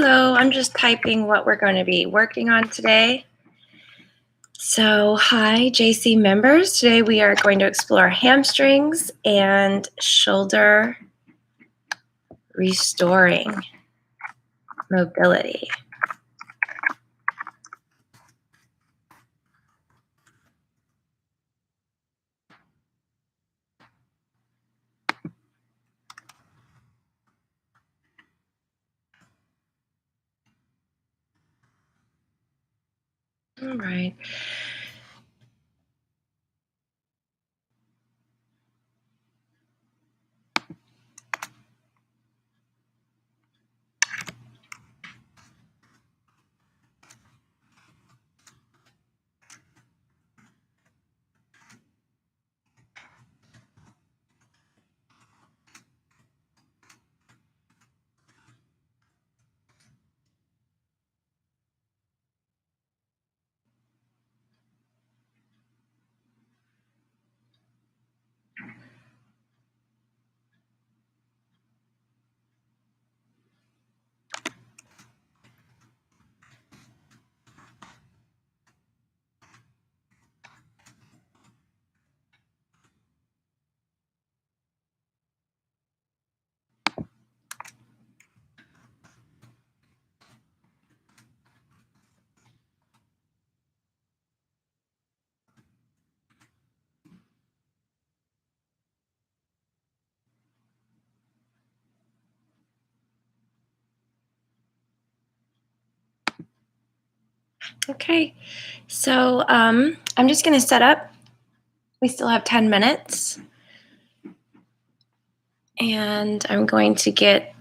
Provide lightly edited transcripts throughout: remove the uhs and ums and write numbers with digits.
Hello, I'm just typing what we're going to be working on today. So, hi, JC members. Today we are going to explore hamstrings and shoulder restoring mobility. All right. Okay, so I'm just going to set up. We still have 10 minutes. And I'm going to get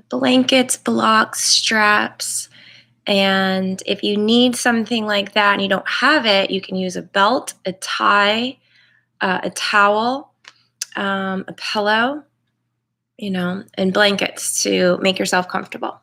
blankets, blocks, straps. And if you need something like that and you don't have it, you can use a belt, a tie, a towel, a pillow, and blankets to make yourself comfortable.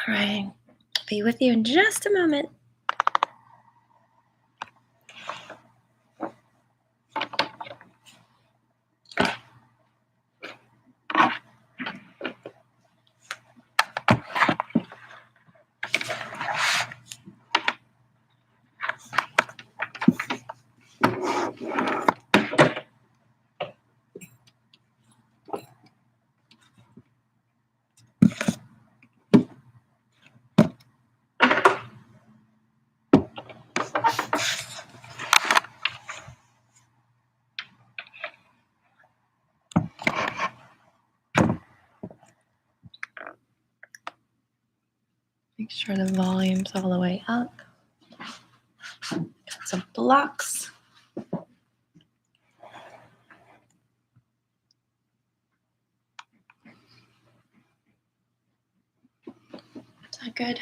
All right, I'll be with you in just a moment. Make sure the volume's all the way up. Got some blocks. Is that good?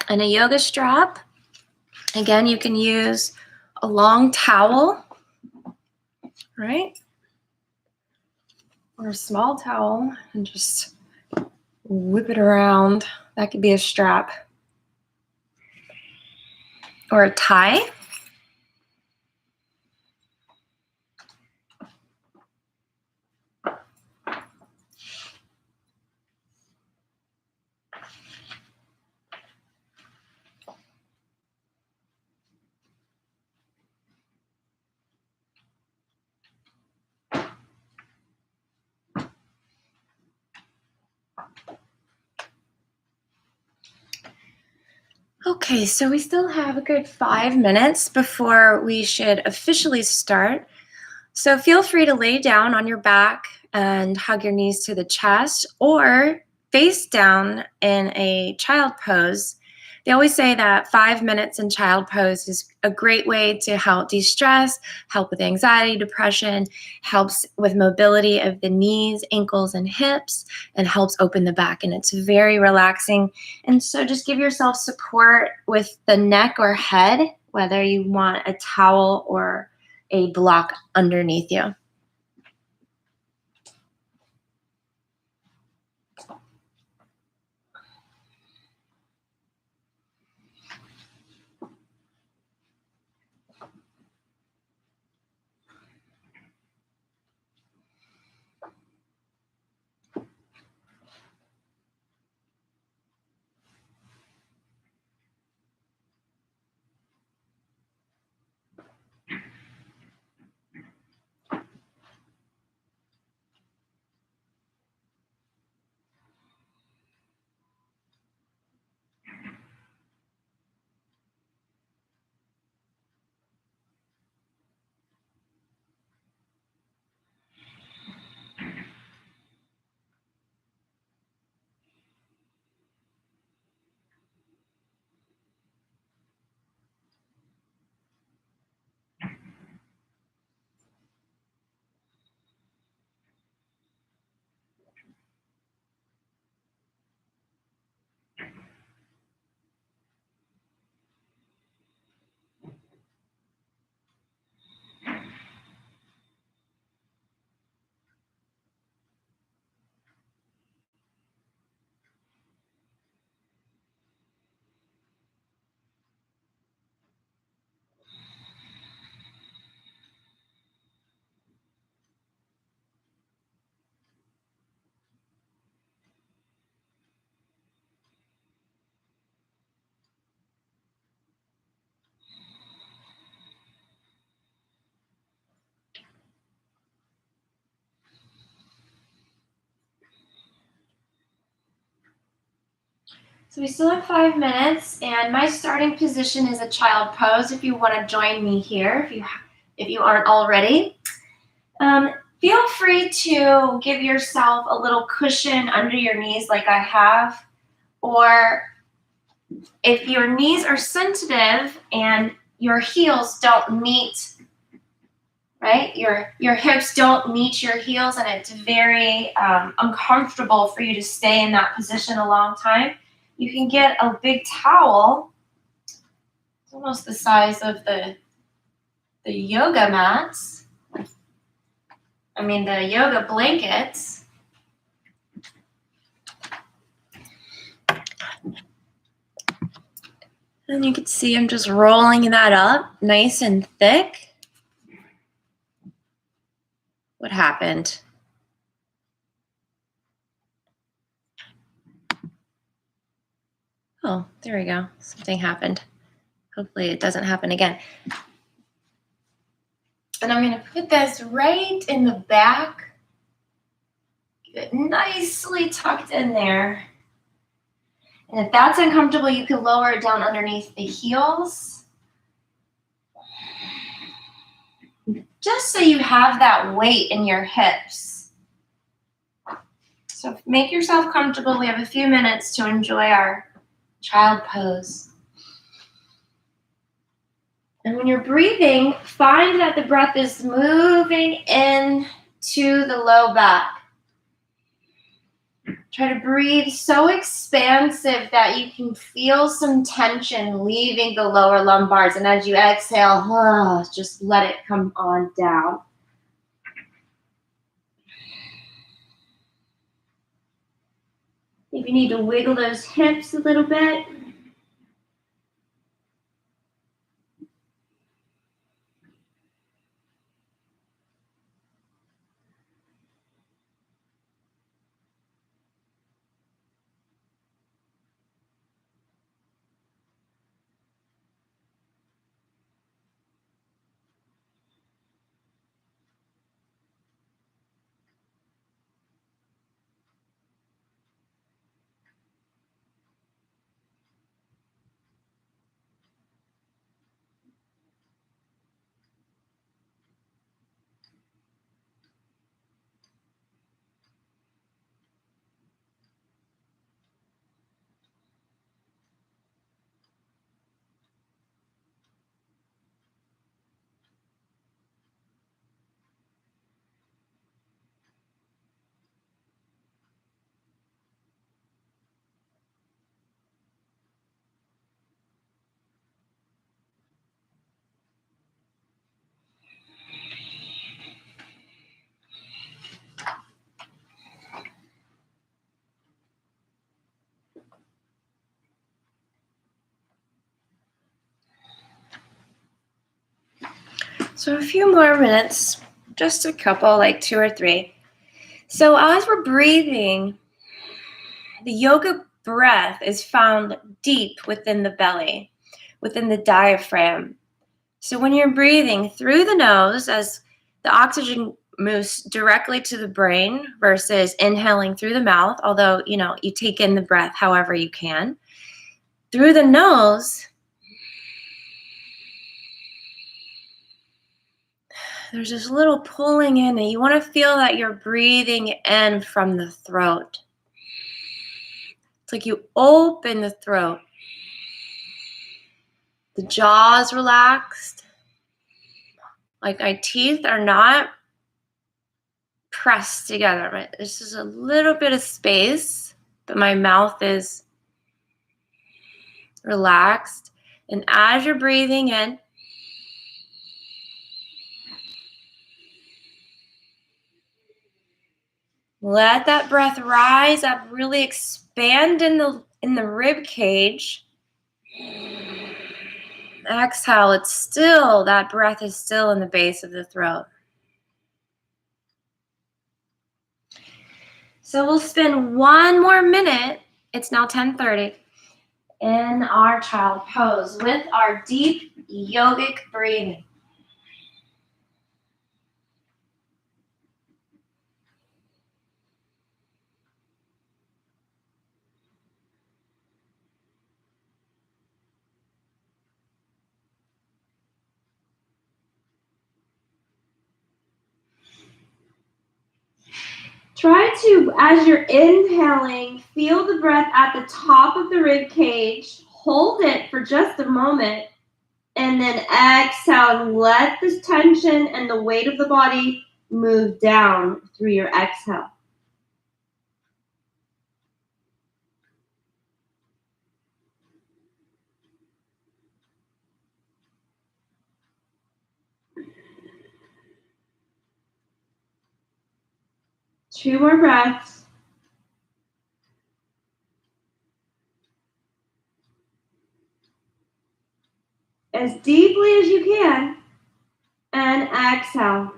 And a yoga strap. Again, you can use a long towel, right? Or a small towel and just whip it around. That could be a strap. Or a tie. Okay, so we still have a good 5 minutes before we should officially start. So feel free to lay down on your back and hug your knees to the chest or face down in a child pose. They always say that 5 minutes in child pose is a great way to help de stress, help with anxiety, depression, helps with mobility of the knees, ankles, and hips, and helps open the back. And it's very relaxing. And so just give yourself support with the neck or head, whether you want a towel or a block underneath you. So we still have 5 minutes, and my starting position is a child pose. If you want to join me here, if you aren't already, feel free to give yourself a little cushion under your knees, like I have, or if your knees are sensitive and your heels don't meet, right? Your hips don't meet your heels, and it's very uncomfortable for you to stay in that position a long time. You can get a big towel. It's almost the size of the yoga mats. The yoga blankets. And you can see I'm just rolling that up nice and thick. What happened? Oh, there we go. Something happened. Hopefully it doesn't happen again. And I'm going to put this right in the back. Get it nicely tucked in there. And if that's uncomfortable, you can lower it down underneath the heels. Just so you have that weight in your hips. So make yourself comfortable. We have a few minutes to enjoy our child pose. And when you're breathing, find that the breath is moving in to the low back. Try to breathe so expansive that you can feel some tension leaving the lower lumbars. And as you exhale, just let it come on down. If you need to wiggle those hips a little bit. So a few more minutes, just a couple, like 2 or 3. So as we're breathing, the yoga breath is found deep within the belly, within the diaphragm. So when you're breathing through the nose, as the oxygen moves directly to the brain versus inhaling through the mouth, although, you take in the breath however you can. Through the nose, there's this little pulling in, and you want to feel that you're breathing in from the throat. It's like you open the throat. The jaw is relaxed. Like my teeth are not pressed together. Right? There's just a little bit of space, but my mouth is relaxed. And as you're breathing in, let that breath rise up, really expand in the rib cage. Exhale, that breath is still in the base of the throat. So we'll spend 1 more minute, it's now 10:30, in our child pose with our deep yogic breathing. Try to, as you're inhaling, feel the breath at the top of the rib cage. Hold it for just a moment. And then exhale and let this tension and the weight of the body move down through your exhale. Two more breaths. As deeply as you can. And exhale.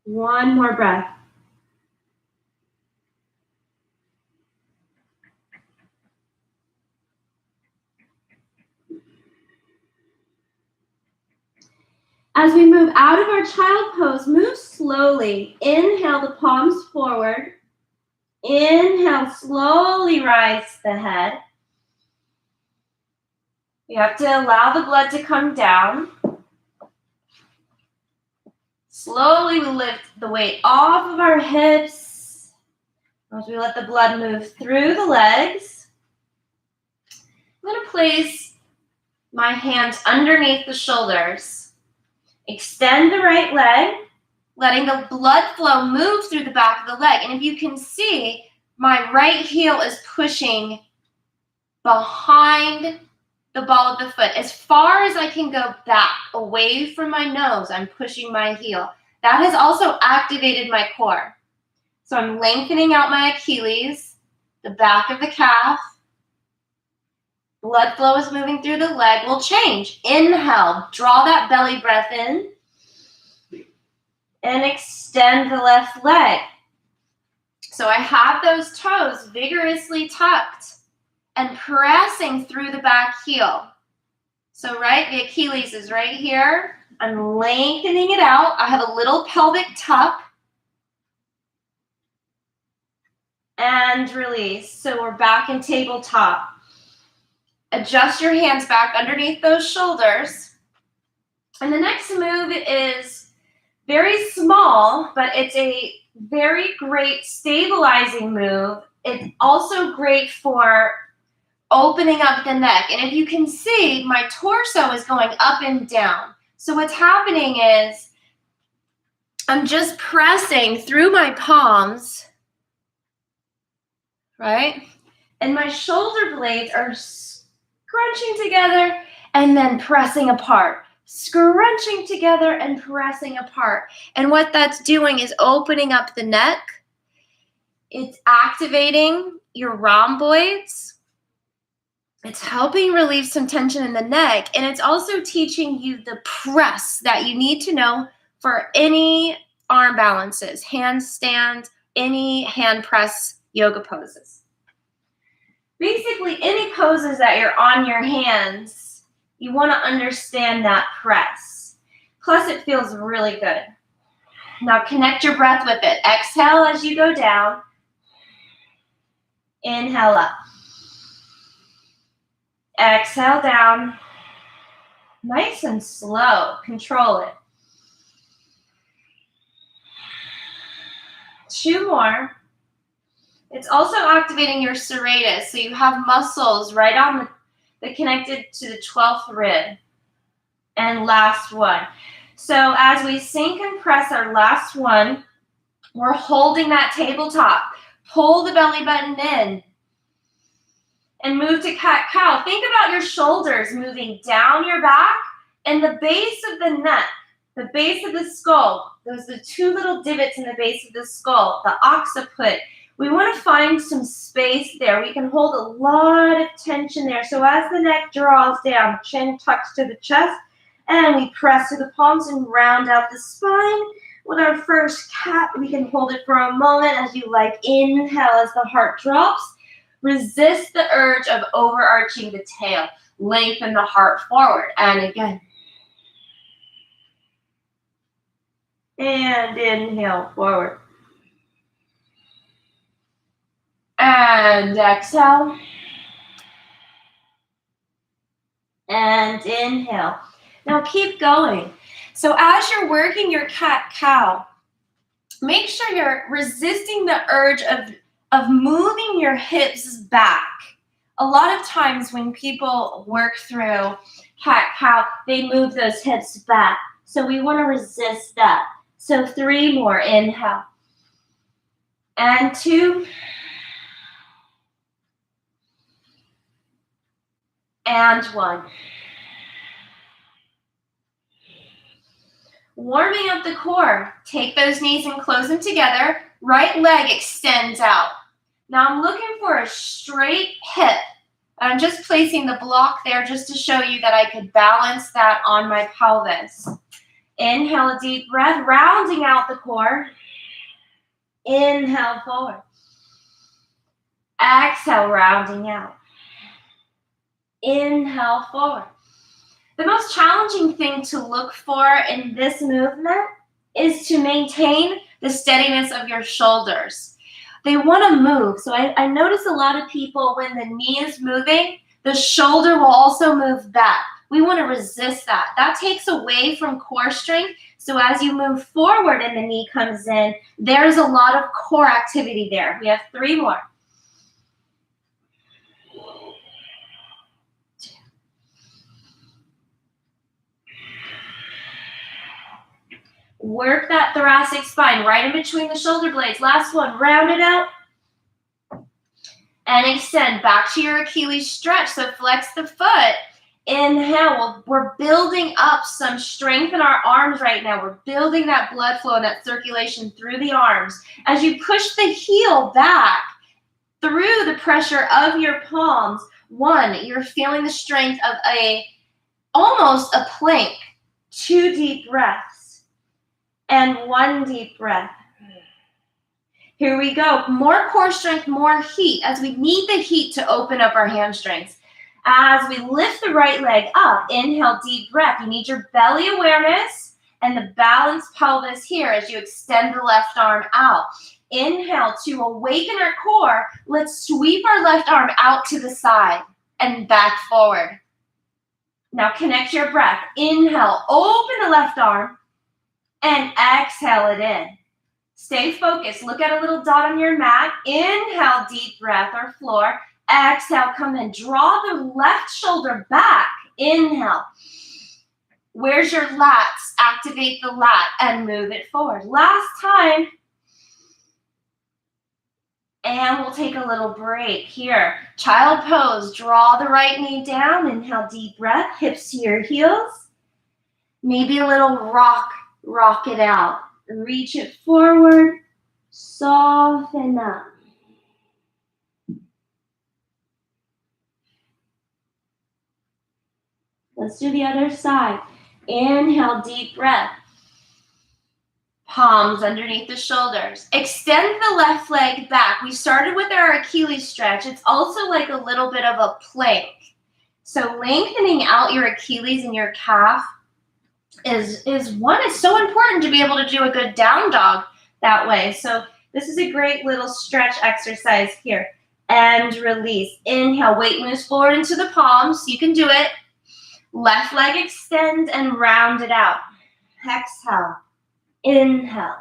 One more breath. As we move out of our child pose, move slowly. Inhale the palms forward. Inhale, slowly rise the head. You have to allow the blood to come down. Slowly we lift the weight off of our hips as we let the blood move through the legs. I'm going to place my hands underneath the shoulders. Extend the right leg, letting the blood flow move through the back of the leg. And if you can see, my right heel is pushing behind the ball of the foot. As far as I can go back, away from my nose, I'm pushing my heel. That has also activated my core. So I'm lengthening out my Achilles, the back of the calf. Blood flow is moving through the leg. We'll change. Inhale, draw that belly breath in. And extend the left leg. So I have those toes vigorously tucked and pressing through the back heel. So the Achilles is right here. I'm lengthening it out. I have a little pelvic tuck. And release. So we're back in tabletop. Adjust your hands back underneath those shoulders. And the next move is very small, but it's a very great stabilizing move. It's also great for opening up the neck. And if you can see, my torso is going up and down. So what's happening is I'm just pressing through my palms, right? And my shoulder blades are scrunching together and then pressing apart. Scrunching together and pressing apart. And what that's doing is opening up the neck. It's activating your rhomboids. It's helping relieve some tension in the neck, and it's also teaching you the press that you need to know for any arm balances, handstand, any hand press yoga poses. Basically, any poses that you're on your hands, you want to understand that press. Plus, it feels really good. Now, connect your breath with it. Exhale as you go down. Inhale up. Exhale down. Nice and slow. Control it. 2 more. It's also activating your serratus, so you have muscles right on the connected to the 12th rib. And last one. So as we sink and press our last one, we're holding that tabletop. Pull the belly button in and move to cat-cow. Think about your shoulders moving down your back and the base of the neck, the base of the skull. Those are the 2 little divots in the base of the skull, the occiput. We want to find some space there. We can hold a lot of tension there. So as the neck draws down, chin tucks to the chest, and we press to the palms and round out the spine. With our first cat, we can hold it for a moment as you like. Inhale as the heart drops. Resist the urge of overarching the tail. Lengthen the heart forward. And again. And inhale forward. And exhale. And inhale. Now keep going. So as you're working your cat-cow, make sure you're resisting the urge of moving your hips back. A lot of times when people work through cat-cow, they move those hips back. So we want to resist that. So 3 more. Inhale. And 2. And 1. Warming up the core. Take those knees and close them together. Right leg extends out. Now I'm looking for a straight hip. I'm just placing the block there just to show you that I could balance that on my pelvis. Inhale a deep breath, rounding out the core. Inhale forward. Exhale, rounding out. Inhale forward. The most challenging thing to look for in this movement is to maintain the steadiness of your shoulders. They want to move. So I notice a lot of people, when the knee is moving, the shoulder will also move back. We want to resist that. That takes away from core strength. So as you move forward and the knee comes in, there's a lot of core activity there. We have 3 more. Work that thoracic spine right in between the shoulder blades. Last one, round it out. And extend back to your Achilles stretch. So flex the foot. Inhale. We're building up some strength in our arms right now. We're building that blood flow and that circulation through the arms. As you push the heel back through the pressure of your palms, 1, you're feeling the strength of almost a plank. 2 deep breaths. And 1 deep breath. Here we go. More core strength, more heat, as we need the heat to open up our hamstrings. As we lift the right leg up, inhale, deep breath. You need your belly awareness and the balanced pelvis here as you extend the left arm out. Inhale to awaken our core. Let's sweep our left arm out to the side and back forward. Now connect your breath. Inhale, open the left arm. And exhale it in. Stay focused. Look at a little dot on your mat. Inhale, deep breath or floor. Exhale, come in. Draw the left shoulder back. Inhale. Where's your lats? Activate the lat and move it forward. Last time. And we'll take a little break here. Child pose. Draw the right knee down. Inhale, deep breath. Hips to your heels. Maybe a little rock. Rock it out. Reach it forward. Soften up. Let's do the other side. Inhale, deep breath. Palms underneath the shoulders. Extend the left leg back. We started with our Achilles stretch. It's also like a little bit of a plank. So lengthening out your Achilles and your calf is so important to be able to do a good down dog that way. So this is a great little stretch exercise here. And release. Inhale, weight moves forward into the palms. You can do it. Left leg extend and round it out. Exhale. Inhale.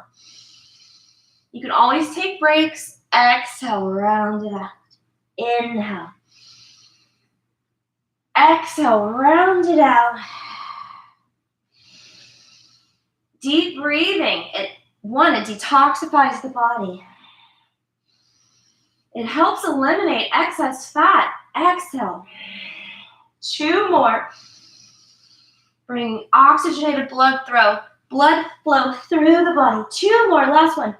You can always take breaks. Exhale, round it out. Inhale. Exhale, round it out. Deep breathing. It detoxifies the body. It helps eliminate excess fat. Exhale. 2 more. Bring oxygenated blood flow through the body. 2 more, last one.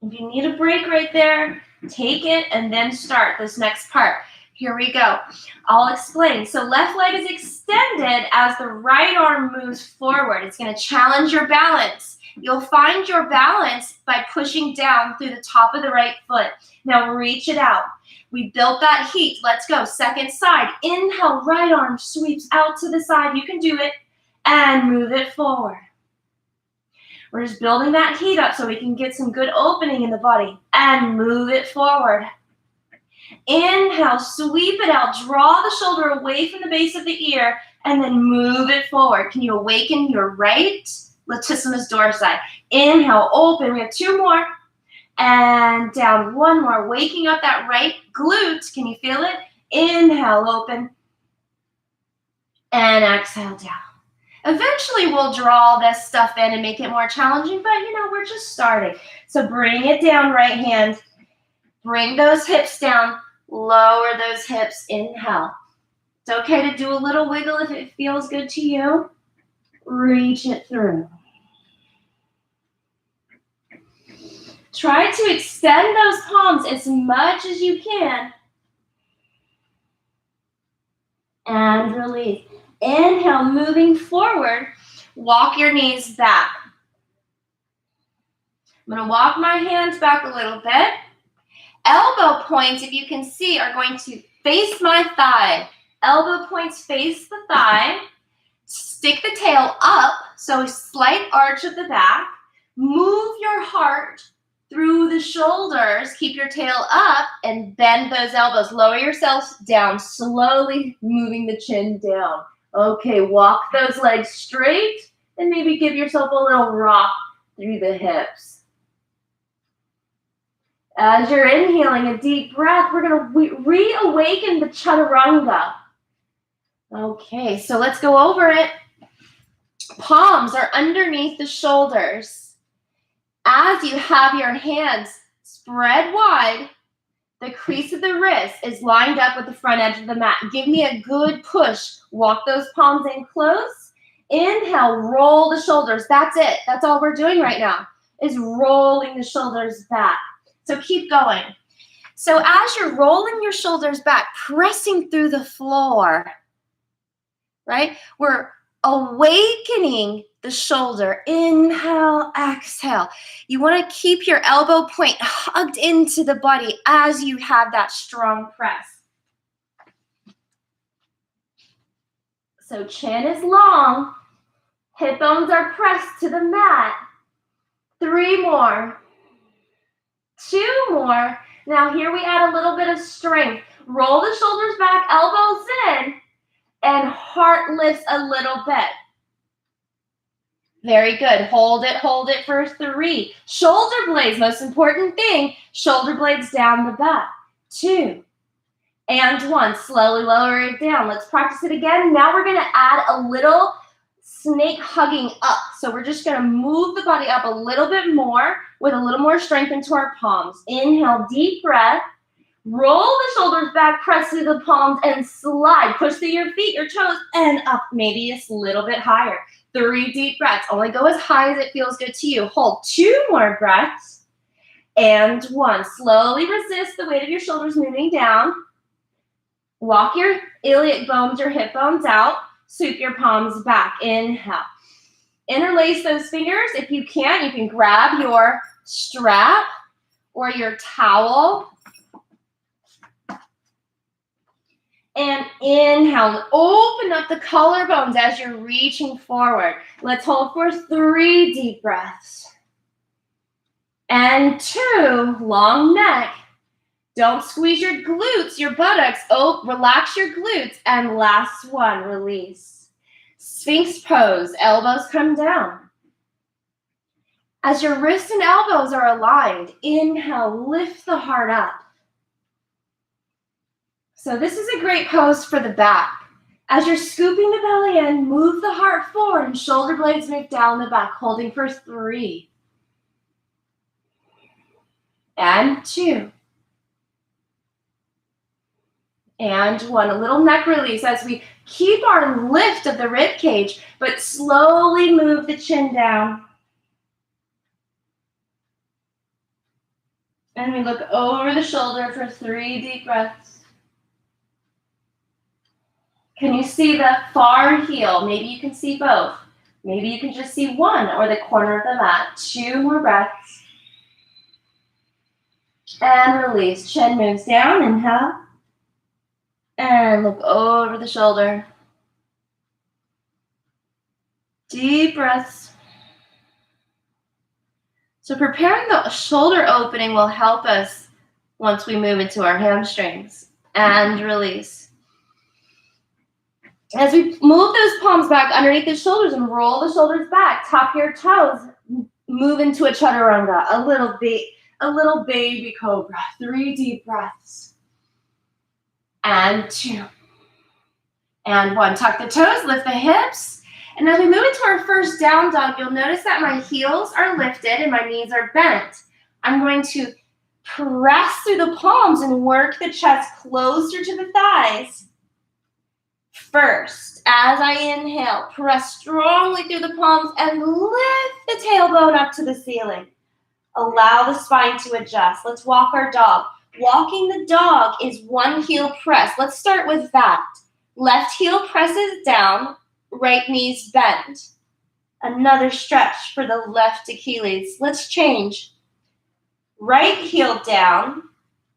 If you need a break right there, take it and then start this next part. Here we go. I'll explain. So left leg is extended as the right arm moves forward. It's going to challenge your balance. You'll find your balance by pushing down through the top of the right foot. Now reach it out. We built that heat. Let's go. Second side. Inhale, right arm sweeps out to the side. You can do it. And move it forward. We're just building that heat up so we can get some good opening in the body. And move it forward. Inhale, sweep it out. Draw the shoulder away from the base of the ear. And then move it forward. Can you awaken your right latissimus dorsi? Inhale, open. We have 2 more. And down 1 more. Waking up that right glute. Can you feel it? Inhale, open. And exhale down. Eventually we'll draw this stuff in and make it more challenging, but we're just starting. So bring it down, right hand. Bring those hips down. Lower those hips. Inhale. It's okay to do a little wiggle if it feels good to you. Reach it through. Try to extend those palms as much as you can. And release. Inhale, moving forward. Walk your knees back. I'm going to walk my hands back a little bit. Elbow points, if you can see, are going to face my thigh. Elbow points face the thigh. Stick the tail up, so a slight arch of the back. Move your heart through the shoulders. Keep your tail up and bend those elbows. Lower yourself down, slowly moving the chin down. Okay, walk those legs straight and maybe give yourself a little rock through the hips. As you're inhaling a deep breath, we're going to reawaken the chaturanga. Okay, so let's go over it. Palms are underneath the shoulders. As you have your hands spread wide, the crease of the wrist is lined up with the front edge of the mat. Give me a good push. Walk those palms in close. Inhale, roll the shoulders. That's it. That's all we're doing right now, is rolling the shoulders back. So keep going. So as you're rolling your shoulders back, pressing through the floor, right? We're awakening the shoulder. Inhale, exhale. You want to keep your elbow point hugged into the body as you have that strong press. So chin is long. Hip bones are pressed to the mat. 3 more. 2 more. Now here we add a little bit of strength. Roll the shoulders back, elbows in, and heart lifts a little bit. Very good. Hold it for 3. Shoulder blades, most important thing, shoulder blades down the back. 2 and 1. Slowly lower it down. Let's practice it again. Now we're going to add a little snake hugging up. So we're just going to move the body up a little bit more with a little more strength into our palms. Inhale, deep breath. Roll the shoulders back, press through the palms, and slide. Push through your feet, your toes, and up, maybe a little bit higher. 3 deep breaths. Only go as high as it feels good to you. Hold 2 more breaths. And 1. Slowly resist the weight of your shoulders moving down. Walk your iliac bones, your hip bones out. Sweep your palms back. Inhale. Interlace those fingers. If you can grab your strap or your towel. And inhale. Open up the collarbones as you're reaching forward. Let's hold for 3 deep breaths. And 2, long neck. Don't squeeze your glutes, your buttocks. Oh, relax your glutes. And last one, release. Sphinx pose, elbows come down. As your wrists and elbows are aligned, inhale, lift the heart up. So this is a great pose for the back. As you're scooping the belly in, move the heart forward and shoulder blades move down the back, holding for 3. And 2. And 1. A little neck release as we keep our lift of the rib cage, but slowly move the chin down. And we look over the shoulder for 3 deep breaths. Can you see the far heel? Maybe you can see both. Maybe you can just see one or the corner of the mat. 2 more breaths. And release. Chin moves down. Inhale. And look over the shoulder. Deep breaths. So preparing the shoulder opening will help us once we move into our hamstrings. And release. As we move those palms back underneath the shoulders and roll the shoulders back, tap your toes, move into a chaturanga, a little baby cobra. 3 deep breaths. And 2. And 1. Tuck the toes, lift the hips. And as we move into our first down dog, you'll notice that my heels are lifted and my knees are bent. I'm going to press through the palms and work the chest closer to the thighs. First, as I inhale, press strongly through the palms and lift the tailbone up to the ceiling. Allow the spine to adjust. Let's walk our dog. Walking the dog is 1 heel press. Let's start with that. Left heel presses down, right knees bend. Another stretch for the left Achilles. Let's change. Right heel down,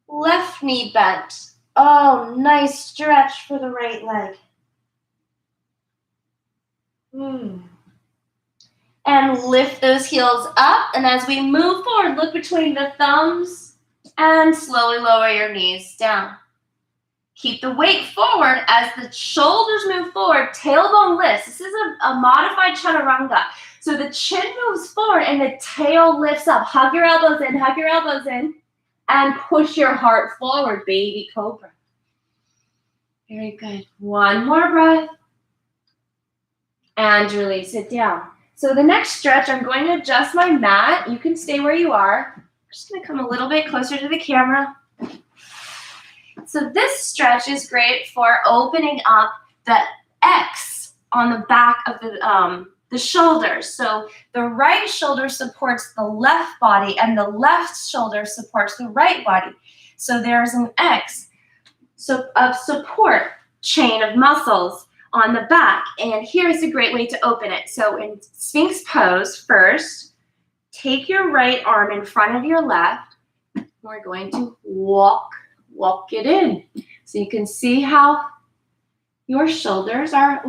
left knee bent. Oh, nice stretch for the right leg. And lift those heels up. And as we move forward, look between the thumbs and slowly lower your knees down. Keep the weight forward as the shoulders move forward, tailbone lifts. This is a modified chaturanga. So the chin moves forward and the tail lifts up. Hug your elbows in, and push your heart forward, baby cobra. Very good. 1 more breath. And release it down. So the next stretch, I'm going to adjust my mat. You can stay where you are. I'm just going to come a little bit closer to the camera. So this stretch is great for opening up the X on the back of the shoulders. So the right shoulder supports the left body and the left shoulder supports the right body. So there's an X of support chain of muscles on the back. And here's a great way to open it. So in Sphinx pose, first, take your right arm in front of your left. We're going to walk it in. So you can see how your shoulders are,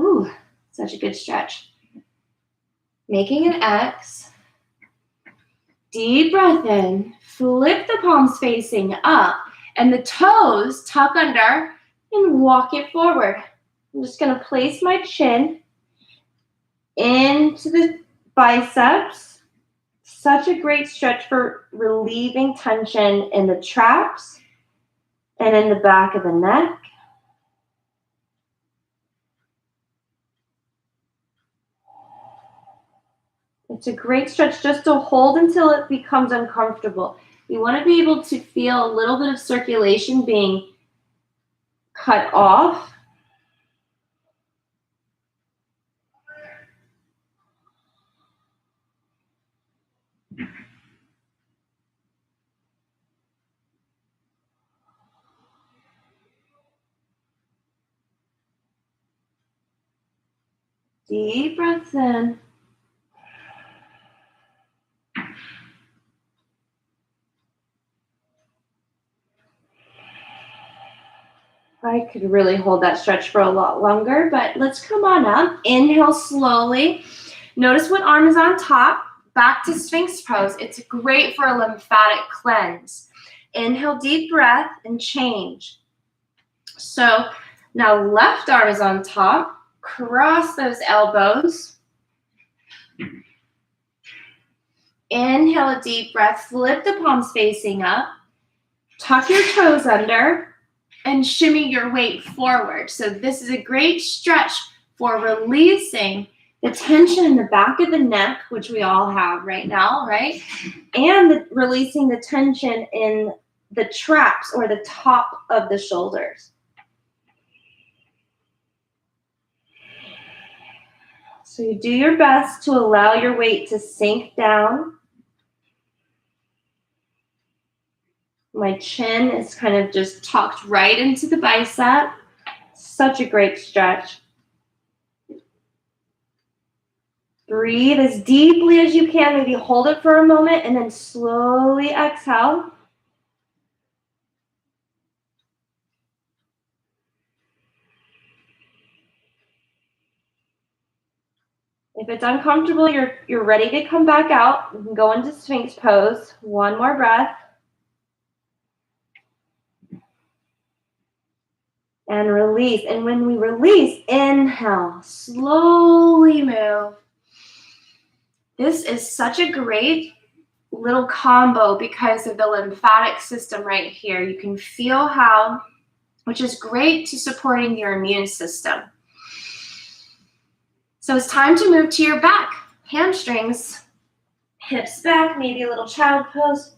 such a good stretch. Making an X. Deep breath in. Flip the palms facing up. And the toes tuck under and walk it forward. I'm just going to place my chin into the biceps. Such a great stretch for relieving tension in the traps and in the back of the neck. It's a great stretch just to hold until it becomes uncomfortable. You want to be able to feel a little bit of circulation being cut off. Deep breaths in. I could really hold that stretch for a lot longer, but let's come on up. Inhale slowly. Notice what arm is on top. Back to Sphinx pose. It's great for a lymphatic cleanse. Inhale, deep breath, and change. So now left arm is on top. Cross those elbows. Inhale a deep breath. Flip the palms facing up. Tuck your toes under. And shimmy your weight forward. So this is a great stretch for releasing the tension in the back of the neck, which we all have right now, right? And releasing the tension in the traps or the top of the shoulders. So you do your best to allow your weight to sink down. My chin is kind of just tucked right into the bicep. Such a great stretch. Breathe as deeply as you can. Maybe hold it for a moment and then slowly exhale. If it's uncomfortable, you're ready to come back out. You can go into Sphinx pose. One more breath. And release. And when we release, inhale, slowly move. This is such a great little combo because of the lymphatic system right here. You can feel how, which is great to supporting your immune system. So it's time to move to your back. Hamstrings, hips back, maybe a little child pose.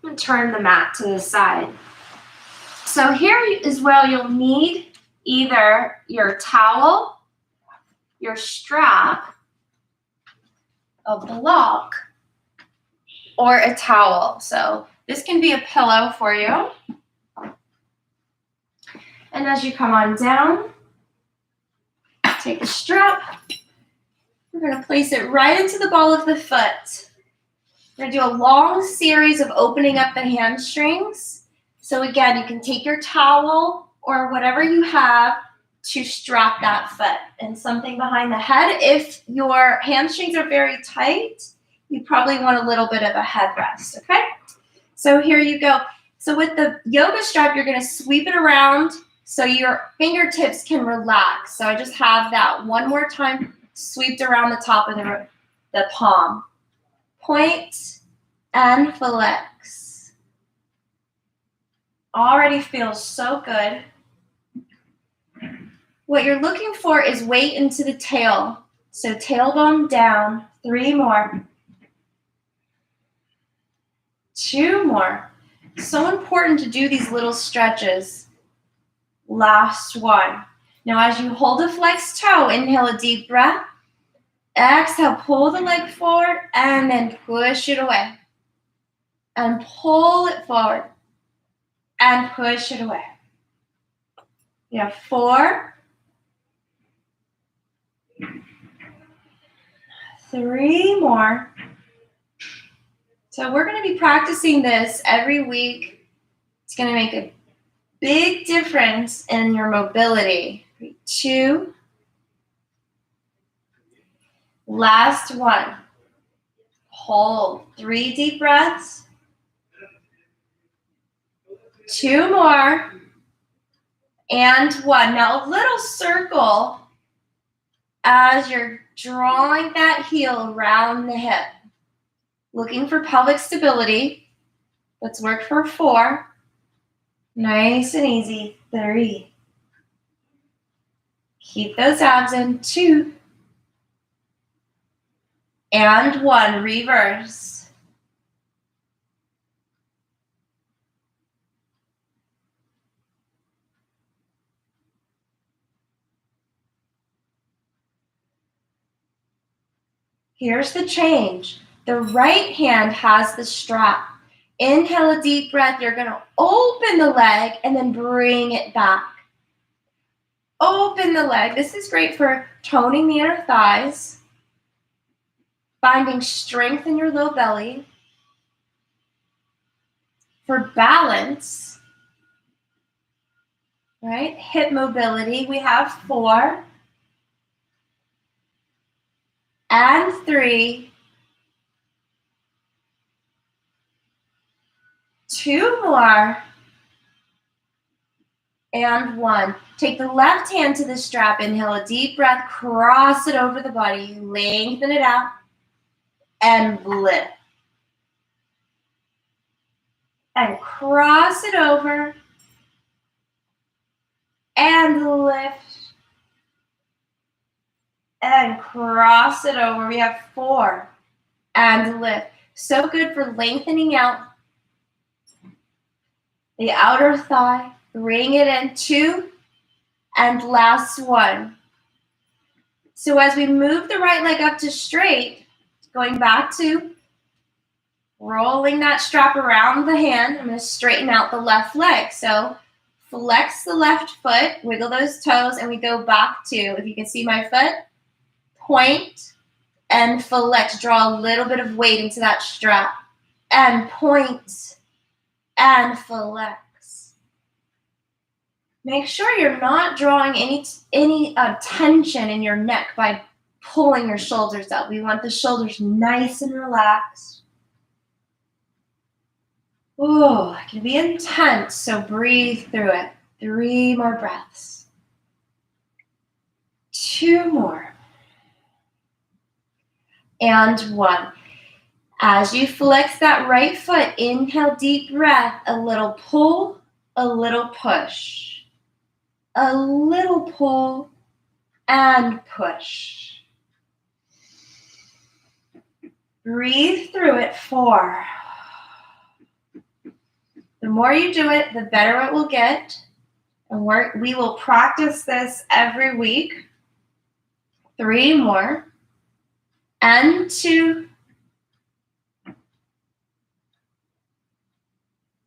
And turn the mat to the side. So here as well, you'll need either your towel, your strap, a block, or a towel. So this can be a pillow for you. And as you come on down, take the strap. We're going to place it right into the ball of the foot. We're going to do a long series of opening up the hamstrings. So again, you can take your towel or whatever you have to strap that foot and something behind the head. If your hamstrings are very tight, you probably want a little bit of a headrest, okay? So here you go. So with the yoga strap, you're going to sweep it around so your fingertips can relax. So I just have that one more time swept around the top of the palm. Point and flex. Already feels so good. What you're looking for is weight into the tail. So tailbone down. 3 more. 2 more. So important to do these little stretches. Last one. Now as you hold a flexed toe, inhale a deep breath. Exhale, pull the leg forward and then push it away. And pull it forward and push it away. You have 4, 3 more. So we're going to be practicing this every week. It's going to make a big difference in your mobility. 2. Last one. Hold. 3 deep breaths. 2 more. And 1. Now a little circle as you're drawing that heel around the hip. Looking for pelvic stability. Let's work for 4. Nice and easy. 3. Keep those abs in. 2. And 1. Reverse. Here's the change. The right hand has the strap. Inhale a deep breath. You're going to open the leg and then bring it back. Open the leg. This is great for toning the inner thighs, finding strength in your low belly. For balance, right? Hip mobility, we have 4 and 3, 2 more, and 1. Take the left hand to the strap. Inhale a deep breath. Cross it over the body. Lengthen it out. And lift. And cross it over. And lift. And cross it over. We have 4. And lift. So good for lengthening out the outer thigh. Bring it in. 2. And last 1. So as we move the right leg up to straight, going back to rolling that strap around the hand, I'm going to straighten out the left leg. So flex the left foot, wiggle those toes, and we go back to, if you can see my foot, point and flex. Draw a little bit of weight into that strap. And point and flex. Make sure you're not drawing any tension in your neck by pulling your shoulders up. We want the shoulders nice and relaxed. Oh, it can be intense, so breathe through it. 3 more breaths. 2 more. And 1. As you flex that right foot, inhale, deep breath, a little pull, a little push. A little pull and push. Breathe through it. 4. The more you do it, the better it will get. And we will practice this every week. 3 more. And 2.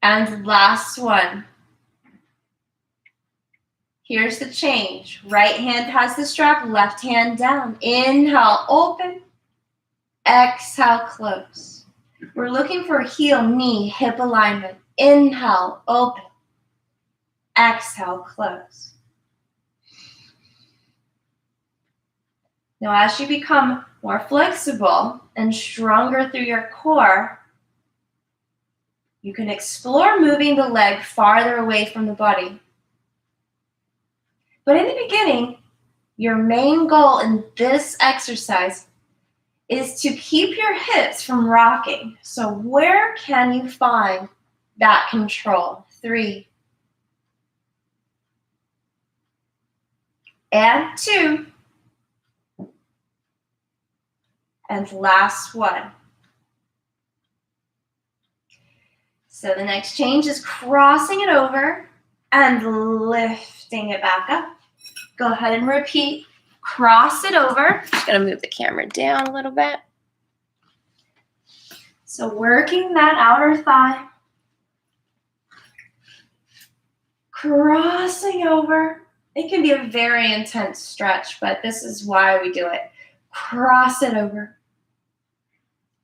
And last 1. Here's the change. Right hand has the strap, left hand down. Inhale, open. Exhale, close. We're looking for heel, knee, hip alignment. Inhale, open. Exhale, close. Now, as you become more flexible and stronger through your core, you can explore moving the leg farther away from the body. But in the beginning, your main goal in this exercise is to keep your hips from rocking. So where can you find that control? 3. And 2. And last 1. So the next change is crossing it over and lifting it back up. Go ahead and repeat. Cross it over. Just going to move the camera down a little bit. So working that outer thigh. Crossing over. It can be a very intense stretch, but this is why we do it. Cross it over.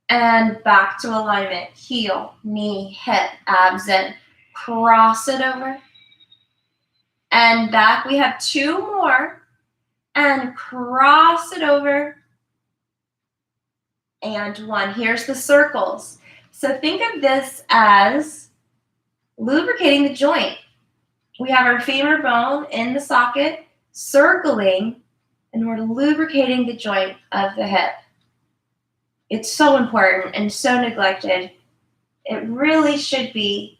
And back to alignment. Heel, knee, hip, abs in. Cross it over. And back. We have 2 more. And cross it over. And 1. Here's the circles. So think of this as lubricating the joint. We have our femur bone in the socket, circling, and we're lubricating the joint of the hip. It's so important and so neglected. It really should be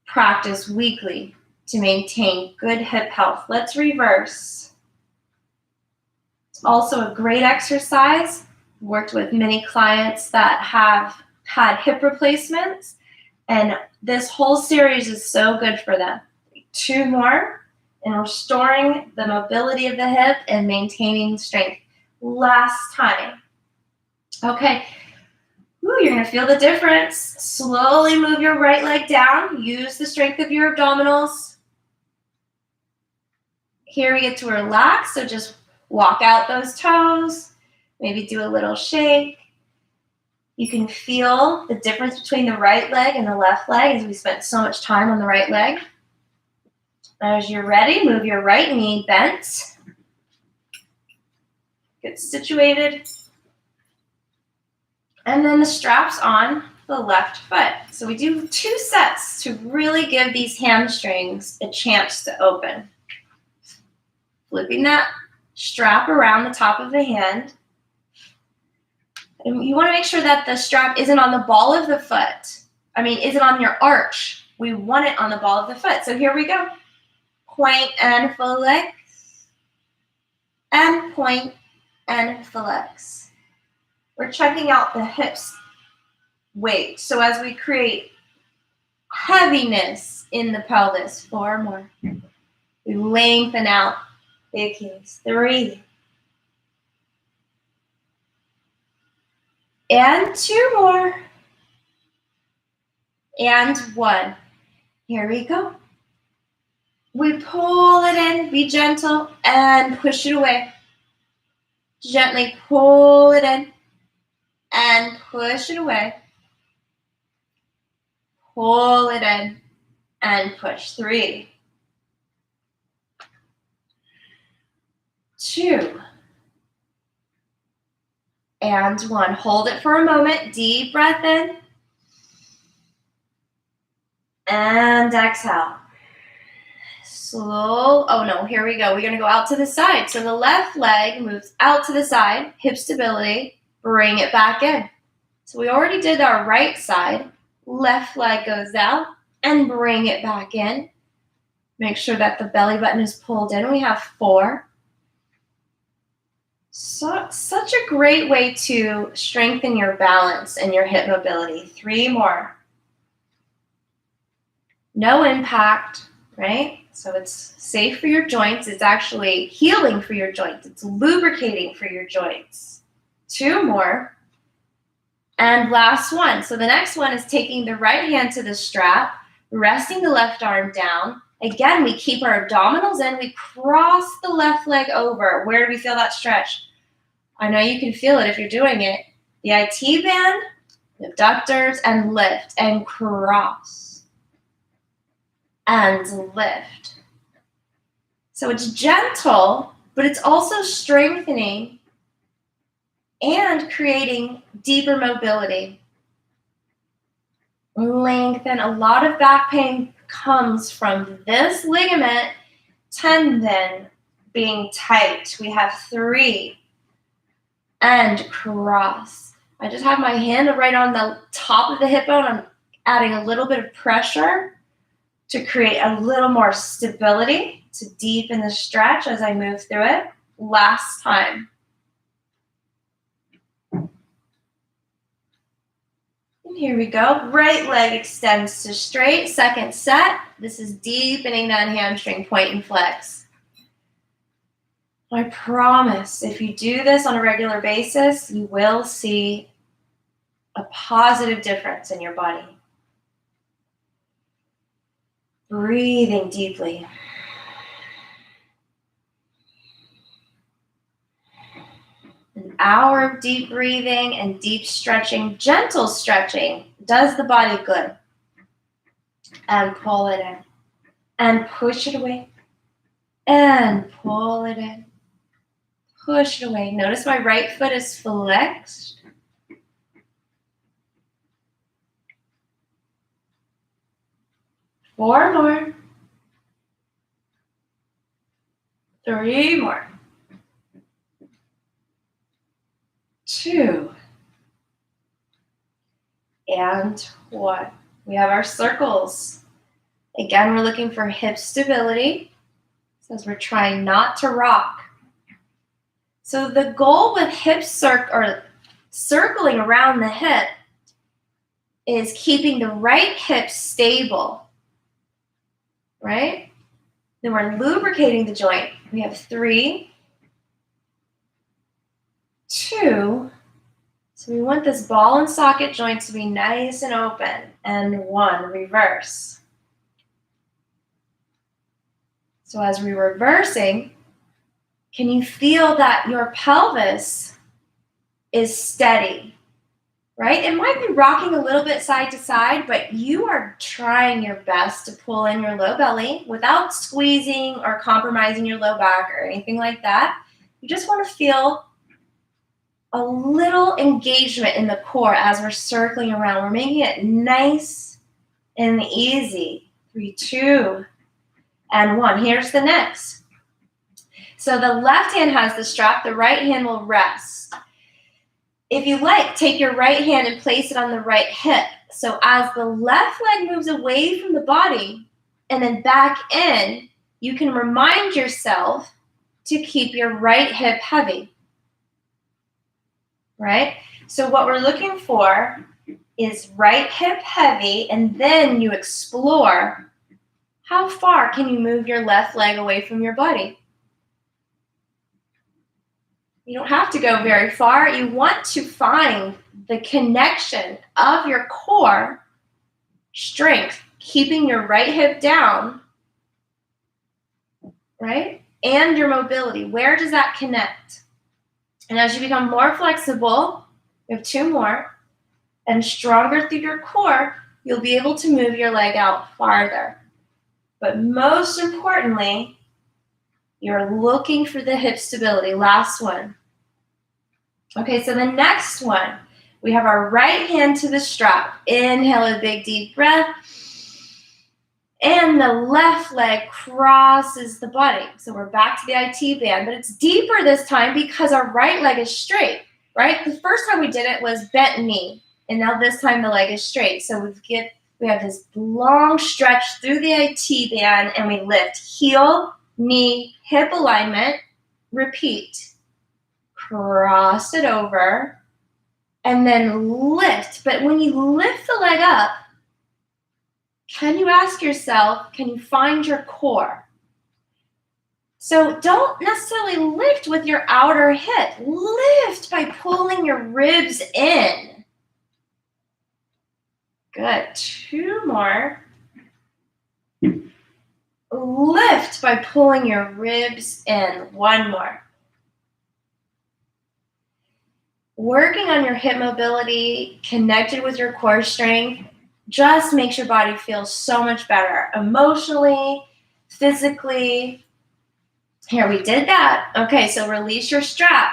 practiced weekly to maintain good hip health. Let's reverse. It's also a great exercise. Worked with many clients that have had hip replacements, and this whole series is so good for them. 2 more, and restoring the mobility of the hip and maintaining strength. Last time. Okay. Ooh, you're going to feel the difference. Slowly move your right leg down. Use the strength of your abdominals. Here we get to relax, so just walk out those toes, maybe do a little shake. You can feel the difference between the right leg and the left leg as we spent so much time on the right leg. As you're ready, move your right knee bent. Get situated. And then the strap's on the left foot. So we do 2 sets to really give these hamstrings a chance to open. Flipping that strap around the top of the hand. And you want to make sure that the strap isn't on the ball of the foot. Isn't on your arch. We want it on the ball of the foot. So here we go. Point and flex. And point and flex. We're checking out the hips weight. So as we create heaviness in the pelvis, 4 more. We lengthen out the Achilles, 3. And 2 more. And 1. Here we go. We pull it in, be gentle, and push it away. Gently pull it in and push it away. Pull it in and push. 3, 2, and 1. Hold it for a moment. Deep breath in. And exhale. Slow. Oh no, here we go. We're going to go out to the side. So the left leg moves out to the side. Hip stability. Bring it back in. So we already did our right side. Left leg goes out and bring it back in. Make sure that the belly button is pulled in. We have 4. So, such a great way to strengthen your balance and your hip mobility. 3 more. No impact, right? So it's safe for your joints. It's actually healing for your joints. It's lubricating for your joints. 2 more. And last one. So the next one is taking the right hand to the strap, resting the left arm down. Again, we keep our abdominals in. We cross the left leg over. Where do we feel that stretch? I know you can feel it if you're doing it. The IT band, abductors, and lift, and cross. And lift. So it's gentle, but it's also strengthening and creating deeper mobility. Lengthen. A lot of back pain comes from this ligament tendon being tight. We have 3. And cross. I just have my hand right on the top of the hip bone. I'm adding a little bit of pressure to create a little more stability, to deepen the stretch as I move through it. Last time. And here we go. Right leg extends to straight. Second set. This is deepening that hamstring, point and flex. I promise, if you do this on a regular basis, you will see a positive difference in your body. Breathing deeply. An hour of deep breathing and deep stretching, gentle stretching, does the body good. And pull it in. And push it away. And pull it in. Push it away. Notice my right foot is flexed. Four more. 3 more. 2. And 1. We have our circles. Again, we're looking for hip stability. Says we're trying not to rock. So the goal with circling around the hip is keeping the right hip stable, right? Then we're lubricating the joint. We have 3, 2. So we want this ball and socket joint to be nice and open. And 1, reverse. So as we're reversing, can you feel that your pelvis is steady, right? It might be rocking a little bit side to side, but you are trying your best to pull in your low belly without squeezing or compromising your low back or anything like that. You just want to feel a little engagement in the core as we're circling around. We're making it nice and easy. 3, 2, and 1. Here's the next. So the left hand has the strap, the right hand will rest. If you like, take your right hand and place it on the right hip. So as the left leg moves away from the body and then back in, you can remind yourself to keep your right hip heavy, right? So what we're looking for is right hip heavy, and then you explore how far can you move your left leg away from your body. You don't have to go very far. You want to find the connection of your core strength, keeping your right hip down, right? And your mobility. Where does that connect? And as you become more flexible, we have 2 more, and stronger through your core, you'll be able to move your leg out farther. But most importantly, you're looking for the hip stability. Last one. Okay, so the next one, we have our right hand to the strap. Inhale a big deep breath. And the left leg crosses the body. So we're back to the IT band, but it's deeper this time because our right leg is straight, right? The first time we did it was bent knee, and now this time the leg is straight. So we have this long stretch through the IT band, and we lift heel, knee, hip alignment. Repeat. Cross it over, and then lift. But when you lift the leg up, can you ask yourself, can you find your core? So don't necessarily lift with your outer hip. Lift by pulling your ribs in. Good. 2 more. Lift by pulling your ribs in. 1 more. Working on your hip mobility, connected with your core strength, just makes your body feel so much better emotionally, physically. Here, we did that. Okay, so release your strap.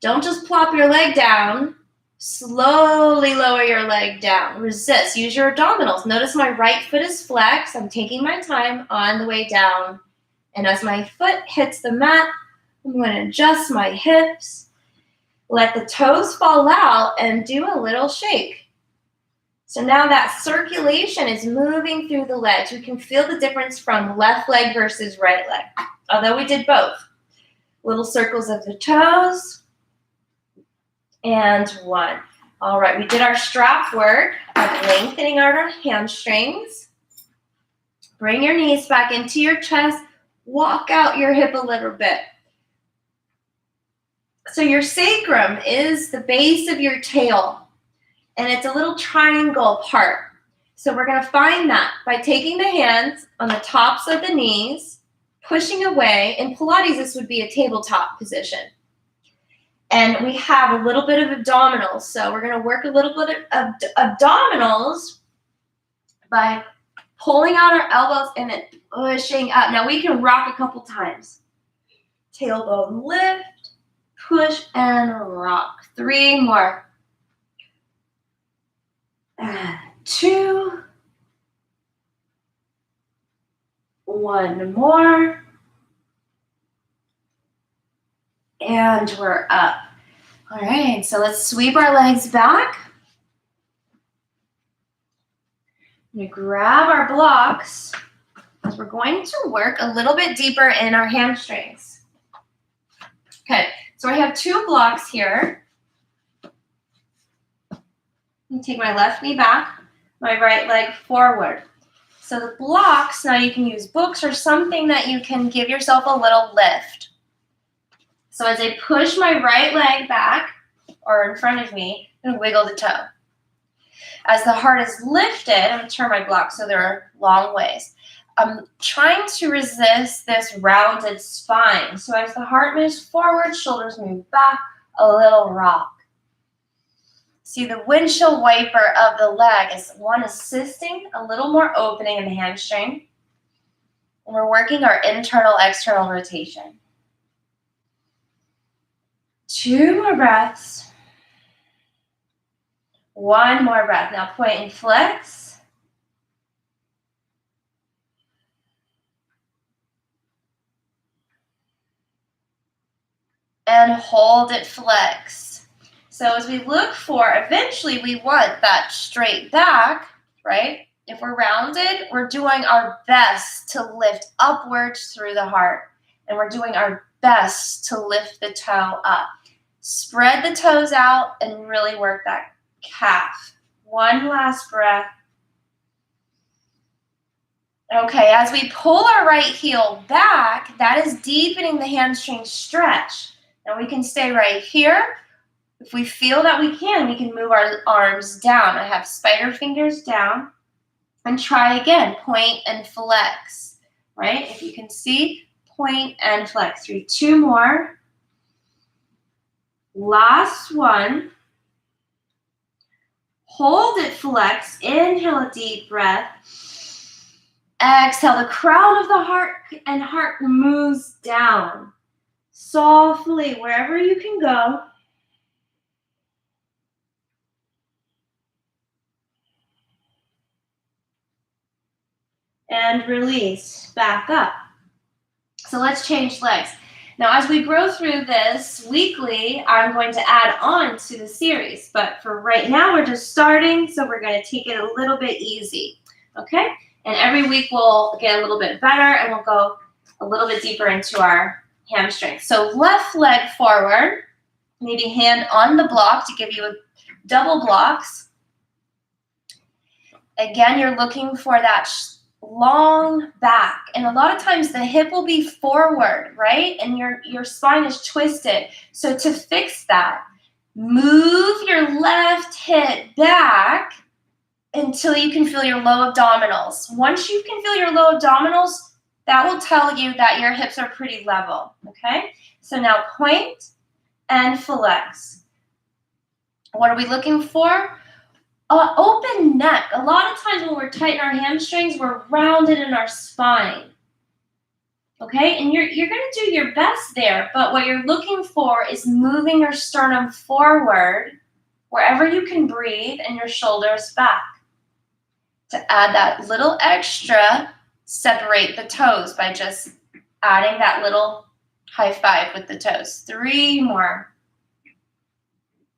Don't just plop your leg down. Slowly lower your leg down. Resist. Use your abdominals. Notice my right foot is flexed. I'm taking my time on the way down. And as my foot hits the mat, I'm going to adjust my hips. Let the toes fall out and do a little shake. So now that circulation is moving through the legs. We can feel the difference from left leg versus right leg, although we did both. Little circles of the toes. And 1. All right, we did our strap work of lengthening our hamstrings. Bring your knees back into your chest. Walk out your hip a little bit. So your sacrum is the base of your tail, and it's a little triangle part. So we're going to find that by taking the hands on the tops of the knees, pushing away. In Pilates, this would be a tabletop position. And we have a little bit of abdominals. So we're going to work a little bit of abdominals by pulling out our elbows and then pushing up. Now we can rock a couple times. Tailbone lift. Push and rock. 3 more. And 2. 1 more. And we're up. All right, so let's sweep our legs back. I'm going to grab our blocks because we're going to work a little bit deeper in our hamstrings. Okay. So I have 2 blocks here. And take my left knee back, my right leg forward. So the blocks, now you can use books or something that you can give yourself a little lift. So as I push my right leg back or in front of me, I'm going to wiggle the toe. As the heart is lifted, I'm going to turn my block so they're long ways. I'm trying to resist this rounded spine. So as the heart moves forward, shoulders move back, a little rock. See, the windshield wiper of the leg is one assisting a little more opening in the hamstring. And we're working our internal, external rotation. 2 more breaths. 1 more breath. Now point and flex. And hold it, flex. So as we look for, eventually we want that straight back, right? If we're rounded, we're doing our best to lift upwards through the heart. And we're doing our best to lift the toe up. Spread the toes out and really work that calf. 1 last breath. Okay, as we pull our right heel back, that is deepening the hamstring stretch. Now we can stay right here. If we feel that we can move our arms down. I have spider fingers down. And try again, point and flex, right? If you can see, point and flex. 3, 2 more. Last one. Hold it, flex. Inhale a deep breath. Exhale, the crown of the heart moves down. Softly, wherever you can go. And release, back up. So let's change legs. Now, as we grow through this weekly, I'm going to add on to the series. But for right now, we're just starting, so we're going to take it a little bit easy, okay? And every week we'll get a little bit better, and we'll go a little bit deeper into our hamstrings. So left leg forward, maybe hand on the block to give you a double blocks. Again, you're looking for that long back, and a lot of times the hip will be forward, right? And your spine is twisted. So to fix that, move your left hip back until you can feel your low abdominals. Once you can feel your low abdominals, that will tell you that your hips are pretty level, okay? So now point and flex. What are we looking for? Open neck. A lot of times when we're tight in our hamstrings, we're rounded in our spine. Okay, and you're going to do your best there, but what you're looking for is moving your sternum forward wherever you can breathe and your shoulders back. To add that little extra, separate the toes by just adding that little high five with the toes. 3 more.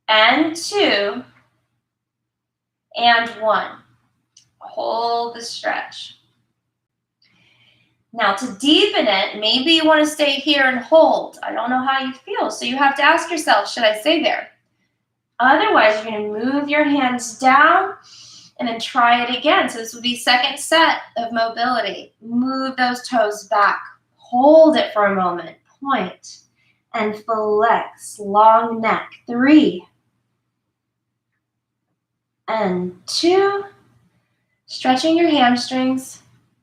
And 2. And 1. Hold the stretch. Now to deepen it, maybe you want to stay here and hold. I don't know how you feel, so you have to ask yourself, should I stay there? Otherwise, you're going to move your hands down and then try it again. So this would be second set of mobility. Move those toes back. Hold it for a moment. Point and flex. Long neck. 3. And 2. Stretching your hamstrings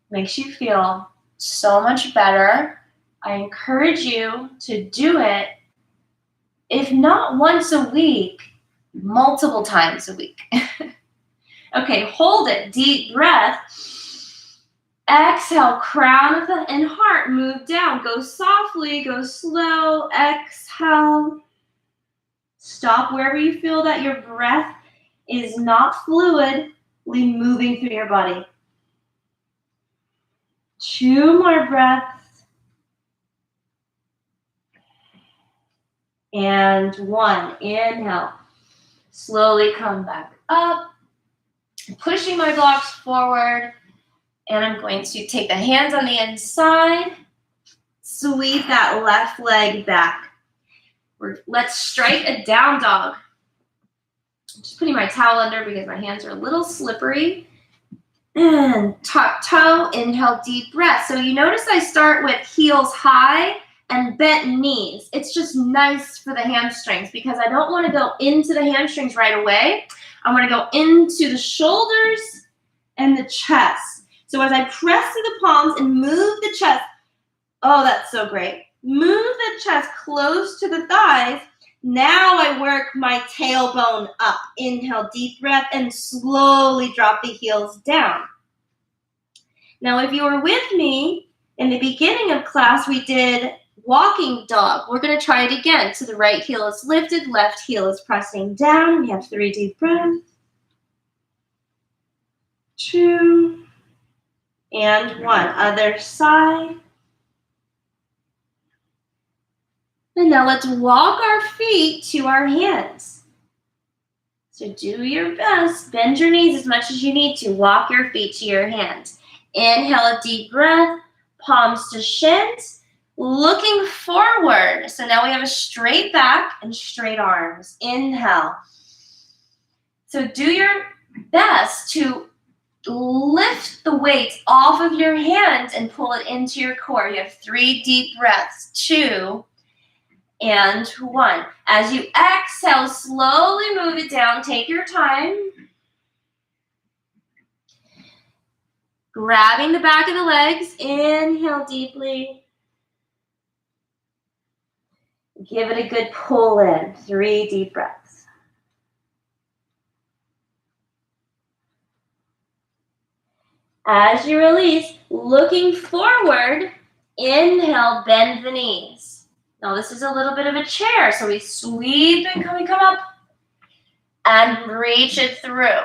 makes you feel so much better. I encourage you to do it, if not once a week, multiple times a week. Okay, hold it. Deep breath. Exhale, crown of the and heart move down. Go softly, go slow. Exhale. Stop wherever you feel that your breath is not fluidly moving through your body. 2 more breaths. And 1. Inhale. Slowly come back up. Pushing my blocks forward. And I'm going to take the hands on the inside. Sweep that left leg back. Let's strike a down dog. I'm just putting my towel under because my hands are a little slippery. And tuck toe, inhale, deep breath. So you notice I start with heels high and bent knees. It's just nice for the hamstrings because I don't want to go into the hamstrings right away. I want to go into the shoulders and the chest. So as I press through the palms and move the chest, oh, that's so great. Move the chest close to the thighs. Now I work my tailbone up. Inhale, deep breath, and slowly drop the heels down. Now, if you were with me in the beginning of class, we did walking dog. We're going to try it again. So the right heel is lifted, left heel is pressing down. We have 3 deep breaths. 2 and 1. Other side. And now let's walk our feet to our hands. So do your best. Bend your knees as much as you need to. Walk your feet to your hands. Inhale a deep breath. Palms to shins. Looking forward. So now we have a straight back and straight arms. Inhale. So do your best to lift the weight off of your hands and pull it into your core. You have 3 deep breaths. 2 and 1. As you exhale, slowly move it down. Take your time. Grabbing the back of the legs. Inhale deeply. Give it a good pull in. 3 deep breaths. As you release, looking forward, inhale, bend the knees. Now this is a little bit of a chair, so we sweep and we come up and reach it through.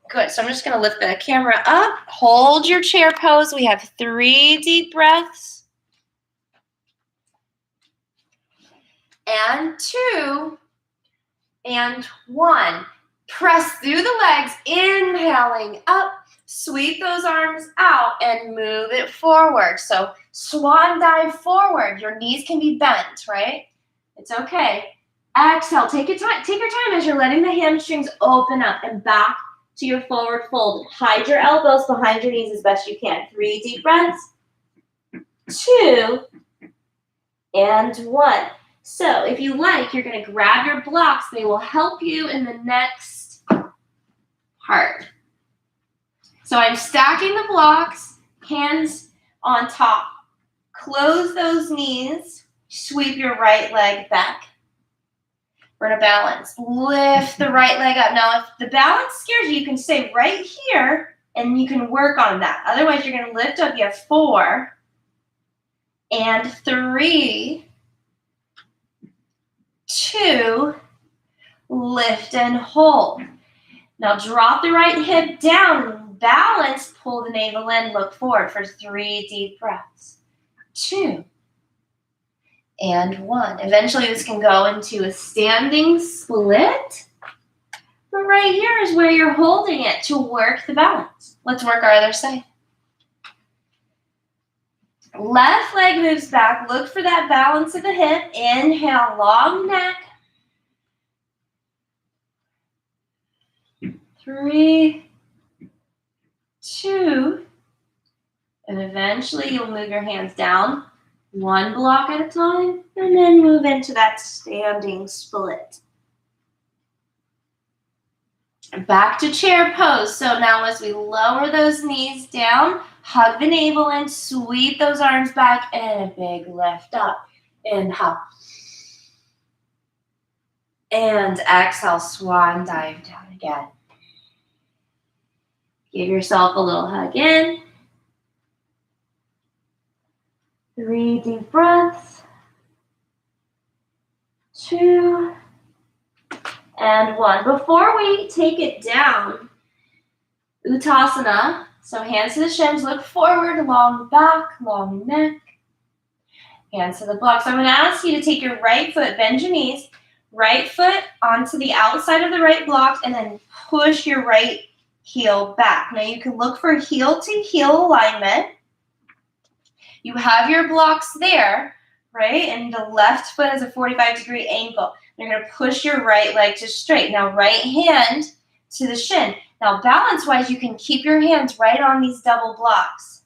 Good, so I'm just gonna lift the camera up. Hold your chair pose. We have 3 deep breaths. And 2 and 1. Press through the legs, inhaling up. Sweep those arms out and move it forward. So swan dive forward. Your knees can be bent, right? It's okay. Exhale, take your time as you're letting the hamstrings open up and back to your forward fold. Hide your elbows behind your knees as best you can. 3 deep breaths. 2 and 1. So if you like, you're going to grab your blocks. They will help you in the next part. So I'm stacking the blocks, hands on top. Close those knees. Sweep your right leg back. We're going to balance. Lift the right leg up. Now, if the balance scares you, you can stay right here and you can work on that. Otherwise, you're going to lift up. You have 4 and 3, 2, lift and hold. Now drop the right hip down. Balance, pull the navel in, look forward for 3 deep breaths. 2 and 1. Eventually this can go into a standing split. But right here is where you're holding it to work the balance. Let's work our other side. Left leg moves back. Look for that balance of the hip. Inhale, long neck. 3, 2, and eventually you'll move your hands down 1 block at a time and then move into that standing split. Back to chair pose. So now as we lower those knees down, hug the navel in, sweep those arms back, and a big lift up. Inhale. And exhale, swan dive down again. Give yourself a little hug in. 3 deep breaths. 2 and 1. Before we take it down, Uttasana. So hands to the shins, look forward, long back, long neck. Hands to the block. So I'm going to ask you to take your right foot, bend your knees, right foot onto the outside of the right block, and then push your right heel back. Now you can look for heel to heel alignment. You have your blocks there, right? And the left foot has a 45-degree angle. You're going to push your right leg to straight. Now right hand to the shin. Now balance-wise, you can keep your hands right on these double blocks.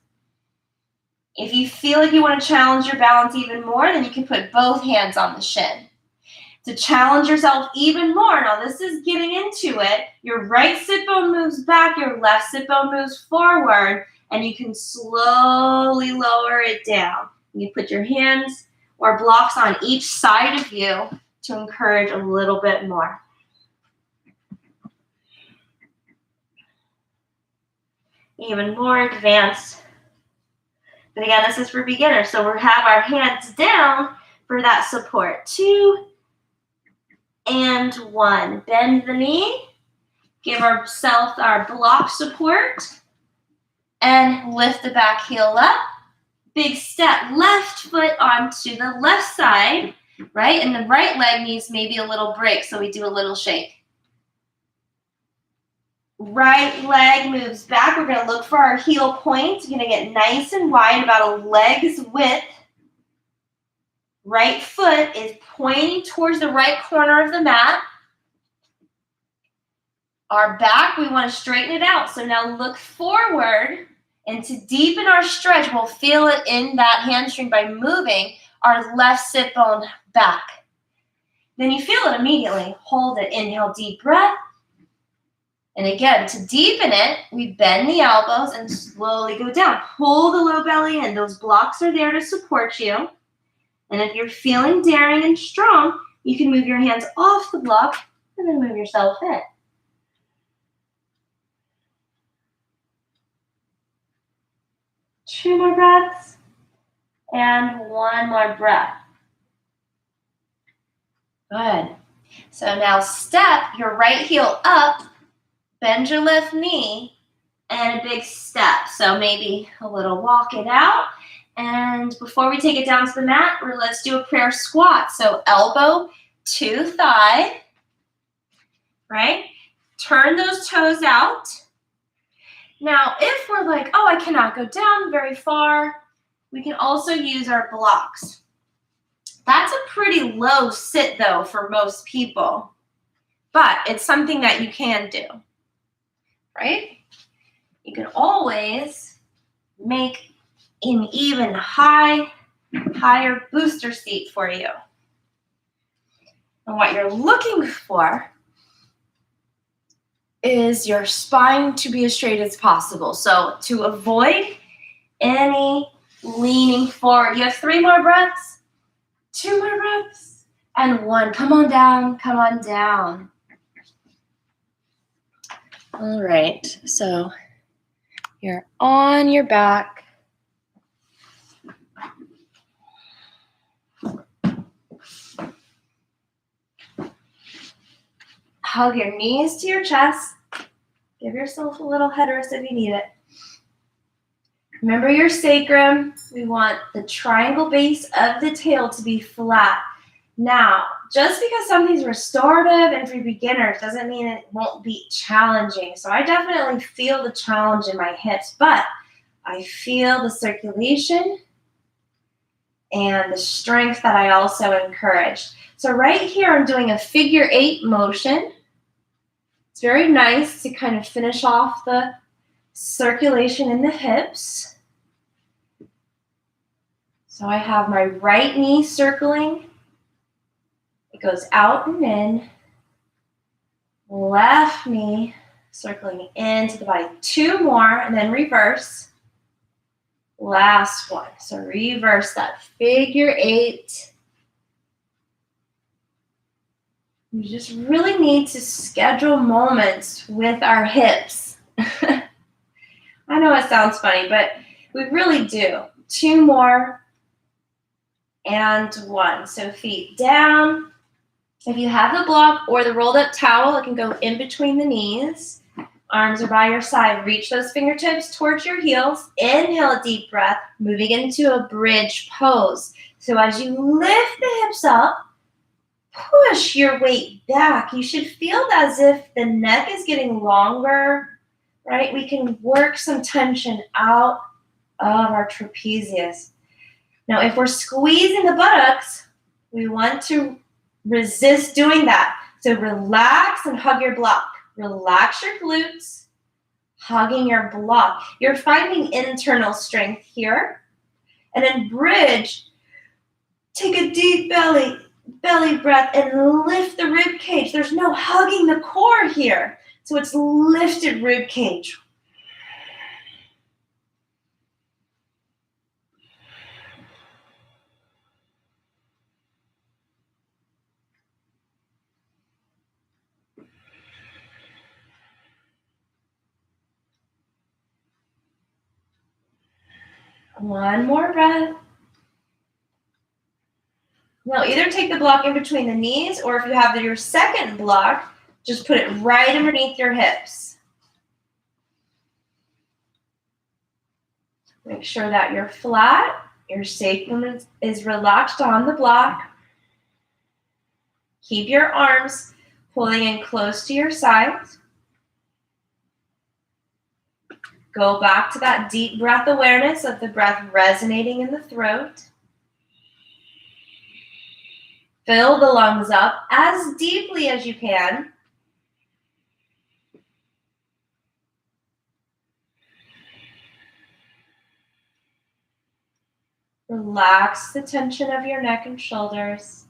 If you feel like you want to challenge your balance even more, then you can put both hands on the shin. To challenge yourself even more, now this is getting into it, your right sit bone moves back, your left sit bone moves forward, and you can slowly lower it down. You put your hands or blocks on each side of you to encourage a little bit more. Even more advanced. But again, this is for beginners, so we have our hands down for that support. 2 and 1. Bend the knee. Give ourselves our block support. And lift the back heel up. Big step, left foot onto the left side, right? And the right leg needs maybe a little break, so we do a little shake. Right leg moves back. We're going to look for our heel point. We're going to get nice and wide, about a leg's width. Right foot is pointing towards the right corner of the mat. Our back, we want to straighten it out. So now look forward, and to deepen our stretch, we'll feel it in that hamstring by moving our left sit bone back. Then you feel it immediately. Hold it. Inhale, deep breath. And again, to deepen it, we bend the elbows and slowly go down. Pull the low belly in. Those blocks are there to support you. And if you're feeling daring and strong, you can move your hands off the block and then move yourself in. Two more breaths. And one more breath. Good. So now step your right heel up. Bend your left knee, and a big step. So maybe a little walk it out. And before we take it down to the mat, let's do a prayer squat. So elbow to thigh, right? Turn those toes out. Now, if we're like, oh, I cannot go down very far, we can also use our blocks. That's a pretty low sit, though, for most people. But it's something that you can do. Right? You can always make an even higher booster seat for you. And what you're looking for is your spine to be as straight as possible. So to avoid any leaning forward, you have 3 more breaths, 2 more breaths, and 1. Come on down, come on down. All right, so you're on your back. Hug your knees to your chest. Give yourself a little head rest if you need it. Remember your sacrum. We want the triangle base of the tail to be flat. Now, just because something's restorative and for beginners doesn't mean it won't be challenging. So I definitely feel the challenge in my hips, but I feel the circulation and the strength that I also encourage. So right here, I'm doing a figure 8 motion. It's very nice to kind of finish off the circulation in the hips. So I have my right knee circling. It goes out and in. Left knee circling into the body. 2 more, and then reverse. Last one. So reverse that figure 8. We just really need to schedule moments with our hips. I know it sounds funny, but we really do. 2 more and 1. So feet down. If you have the block or the rolled up towel, it can go in between the knees. Arms are by your side. Reach those fingertips towards your heels. Inhale a deep breath, moving into a bridge pose. So as you lift the hips up, push your weight back. You should feel as if the neck is getting longer, right? We can work some tension out of our trapezius. Now, if we're squeezing the buttocks, we want to resist doing that. So relax and hug your block. Relax your glutes, hugging your block. You're finding internal strength here. And then bridge. Take a deep belly breath and lift the rib cage. There's no hugging the core here. So it's lifted rib cage. One more breath. Now either take the block in between the knees, or if you have your second block, just put it right underneath your hips. Make sure that you're flat, your sacrum is relaxed on the block. Keep your arms pulling in close to your sides. Go back to that deep breath awareness of the breath resonating in the throat. Fill the lungs up as deeply as you can. Relax the tension of your neck and shoulders.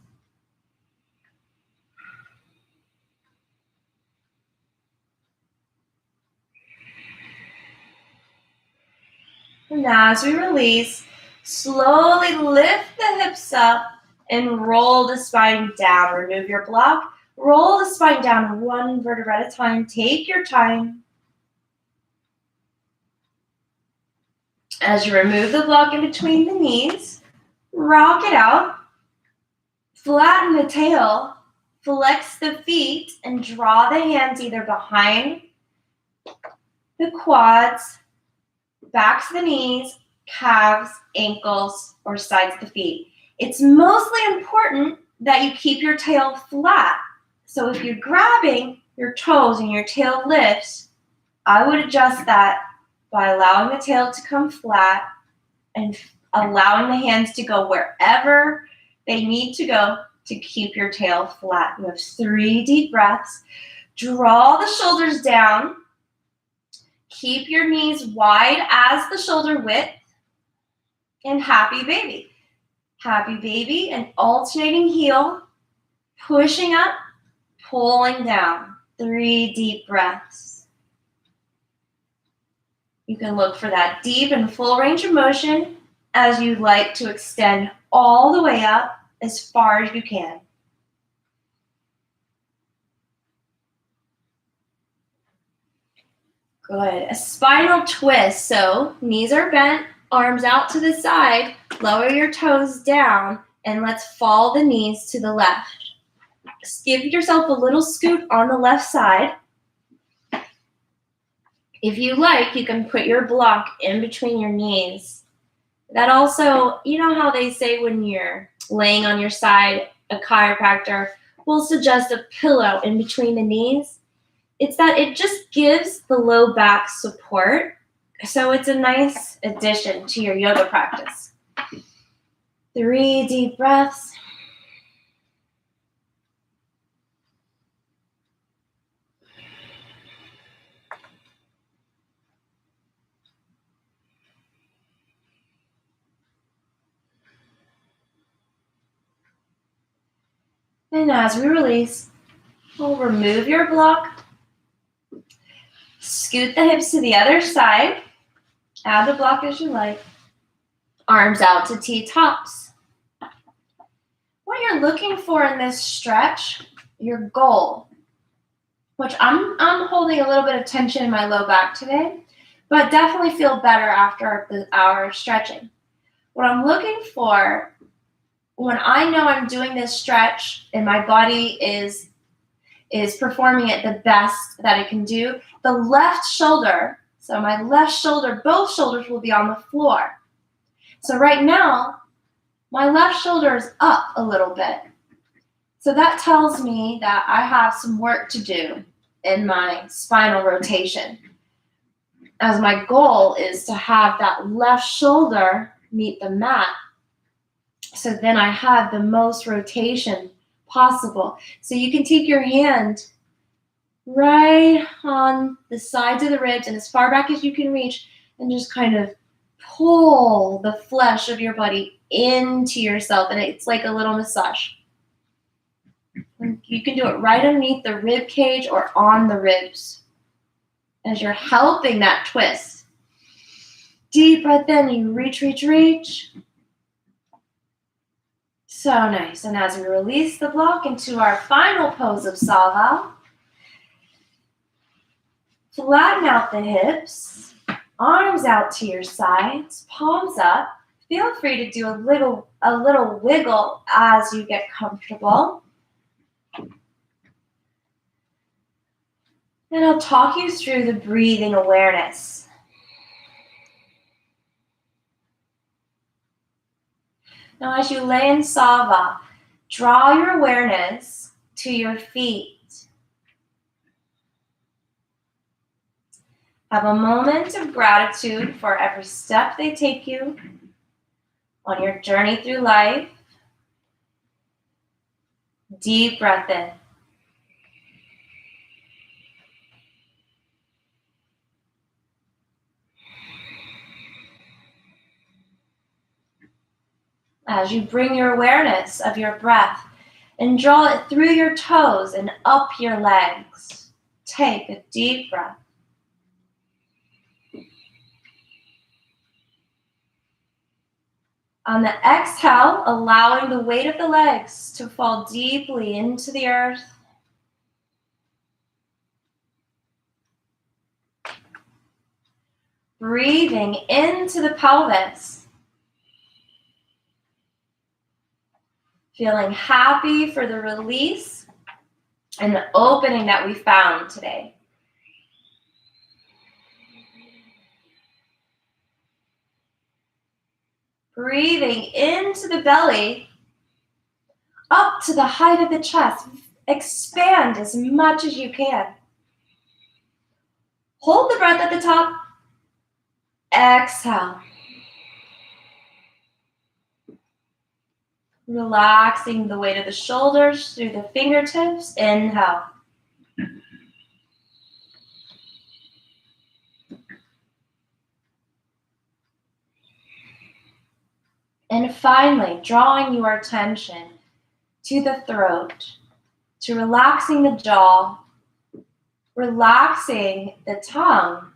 And as we release, slowly lift the hips up and roll the spine down. Remove your block. Roll the spine down one vertebra at a time. Take your time. As you remove the block in between the knees, rock it out. Flatten the tail. Flex the feet and draw the hands either behind the quads, back to the knees, calves, ankles, or sides of the feet. It's mostly important that you keep your tail flat. So if you're grabbing your toes and your tail lifts, I would adjust that by allowing the tail to come flat and allowing the hands to go wherever they need to go to keep your tail flat. You have 3 deep breaths. Draw the shoulders down. Keep your knees wide as the shoulder width. And happy baby. Happy baby, an alternating heel, pushing up, pulling down. 3 deep breaths. You can look for that deep and full range of motion as you like to extend all the way up as far as you can. Good. A spinal twist. So knees are bent, arms out to the side, lower your toes down, and let's fall the knees to the left. Just give yourself a little scoot on the left side. If you like, you can put your block in between your knees. That also, you know how they say when you're laying on your side, a chiropractor will suggest a pillow in between the knees? It's that it just gives the low back support. So it's a nice addition to your yoga practice. 3 deep breaths. And as we release, we'll remove your block. Scoot the hips to the other side. Add the block as you like. Arms out to T-tops. What you're looking for in this stretch, your goal, which I'm holding a little bit of tension in my low back today, but definitely feel better after the hour of stretching. What I'm looking for when I know I'm doing this stretch and my body is performing it the best that it can do, the left shoulder, so my left shoulder, both shoulders will be on the floor. So right now, my left shoulder is up a little bit. So that tells me that I have some work to do in my spinal rotation, as my goal is to have that left shoulder meet the mat. So then I have the most rotation possible. So you can take your hand right on the sides of the ribs and as far back as you can reach and just kind of pull the flesh of your body into yourself. And it's like a little massage. You can do it right underneath the rib cage or on the ribs as you're helping that twist. Deep breath in, you reach, reach, reach. So nice. And as we release the block into our final pose of Sava, flatten out the hips, Arms out to your sides, palms up. Feel free to do a little wiggle as you get comfortable. And I'll talk you through the breathing awareness. Now, as you lay in Sava, draw your awareness to your feet. Have a moment of gratitude for every step they take you on your journey through life. Deep breath in. As you bring your awareness of your breath and draw it through your toes and up your legs, take a deep breath. On the exhale, allowing the weight of the legs to fall deeply into the earth. Breathing into the pelvis. Feeling happy for the release and the opening that we found today. Breathing into the belly, up to the height of the chest. Expand as much as you can. Hold the breath at the top. Exhale. Relaxing the weight of the shoulders through the fingertips. Inhale. And finally, drawing your attention to the throat, to relaxing the jaw, relaxing the tongue,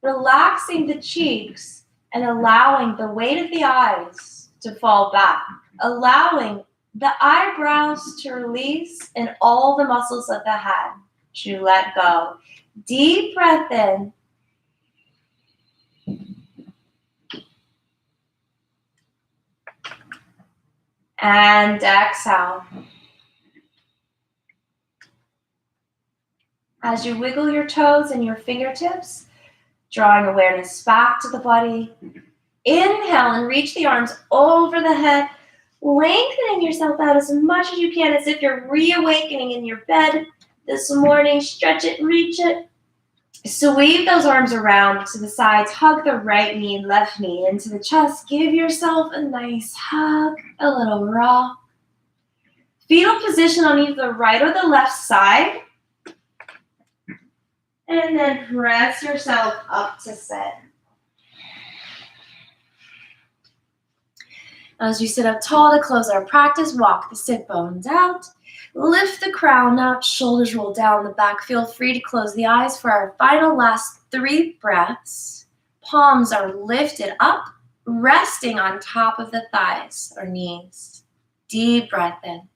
relaxing the cheeks, and allowing the weight of the eyes to fall back, allowing the eyebrows to release and all the muscles of the head to let go. Deep breath in. And exhale. As you wiggle your toes and your fingertips, drawing awareness back to the body. Inhale and reach the arms over the head, lengthening yourself out as much as you can as if you're reawakening in your bed this morning. Stretch it, reach it. Sweep those arms around to the sides. Hug the right knee and left knee into the chest. Give yourself a nice hug, a little rock. Fetal position on either the right or the left side. And then press yourself up to sit. As you sit up tall to close our practice, walk the sit bones out. Lift the crown up, shoulders roll down the back. Feel free to close the eyes for our final last 3 breaths. Palms are lifted up, resting on top of the thighs or knees. Deep breath in.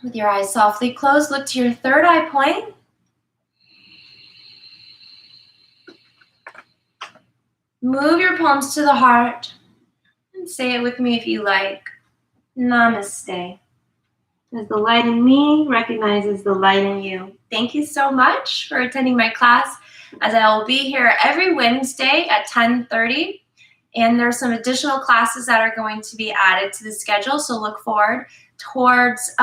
With your eyes softly closed, look to your third eye point. Move your palms to the heart and say it with me if you like. Namaste. As the light in me recognizes the light in you. Thank you so much for attending my class, as I will be here every Wednesday at 10:30. And there's some additional classes that are going to be added to the schedule, so look forward towards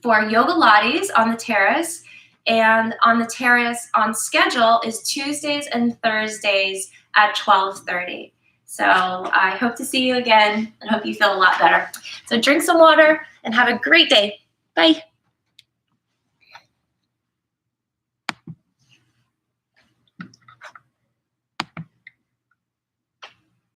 for yoga lattes on the terrace. And on the terrace on schedule is Tuesdays and Thursdays at 12:30. So I hope to see you again and hope you feel a lot better. So drink some water and have a great day. Bye.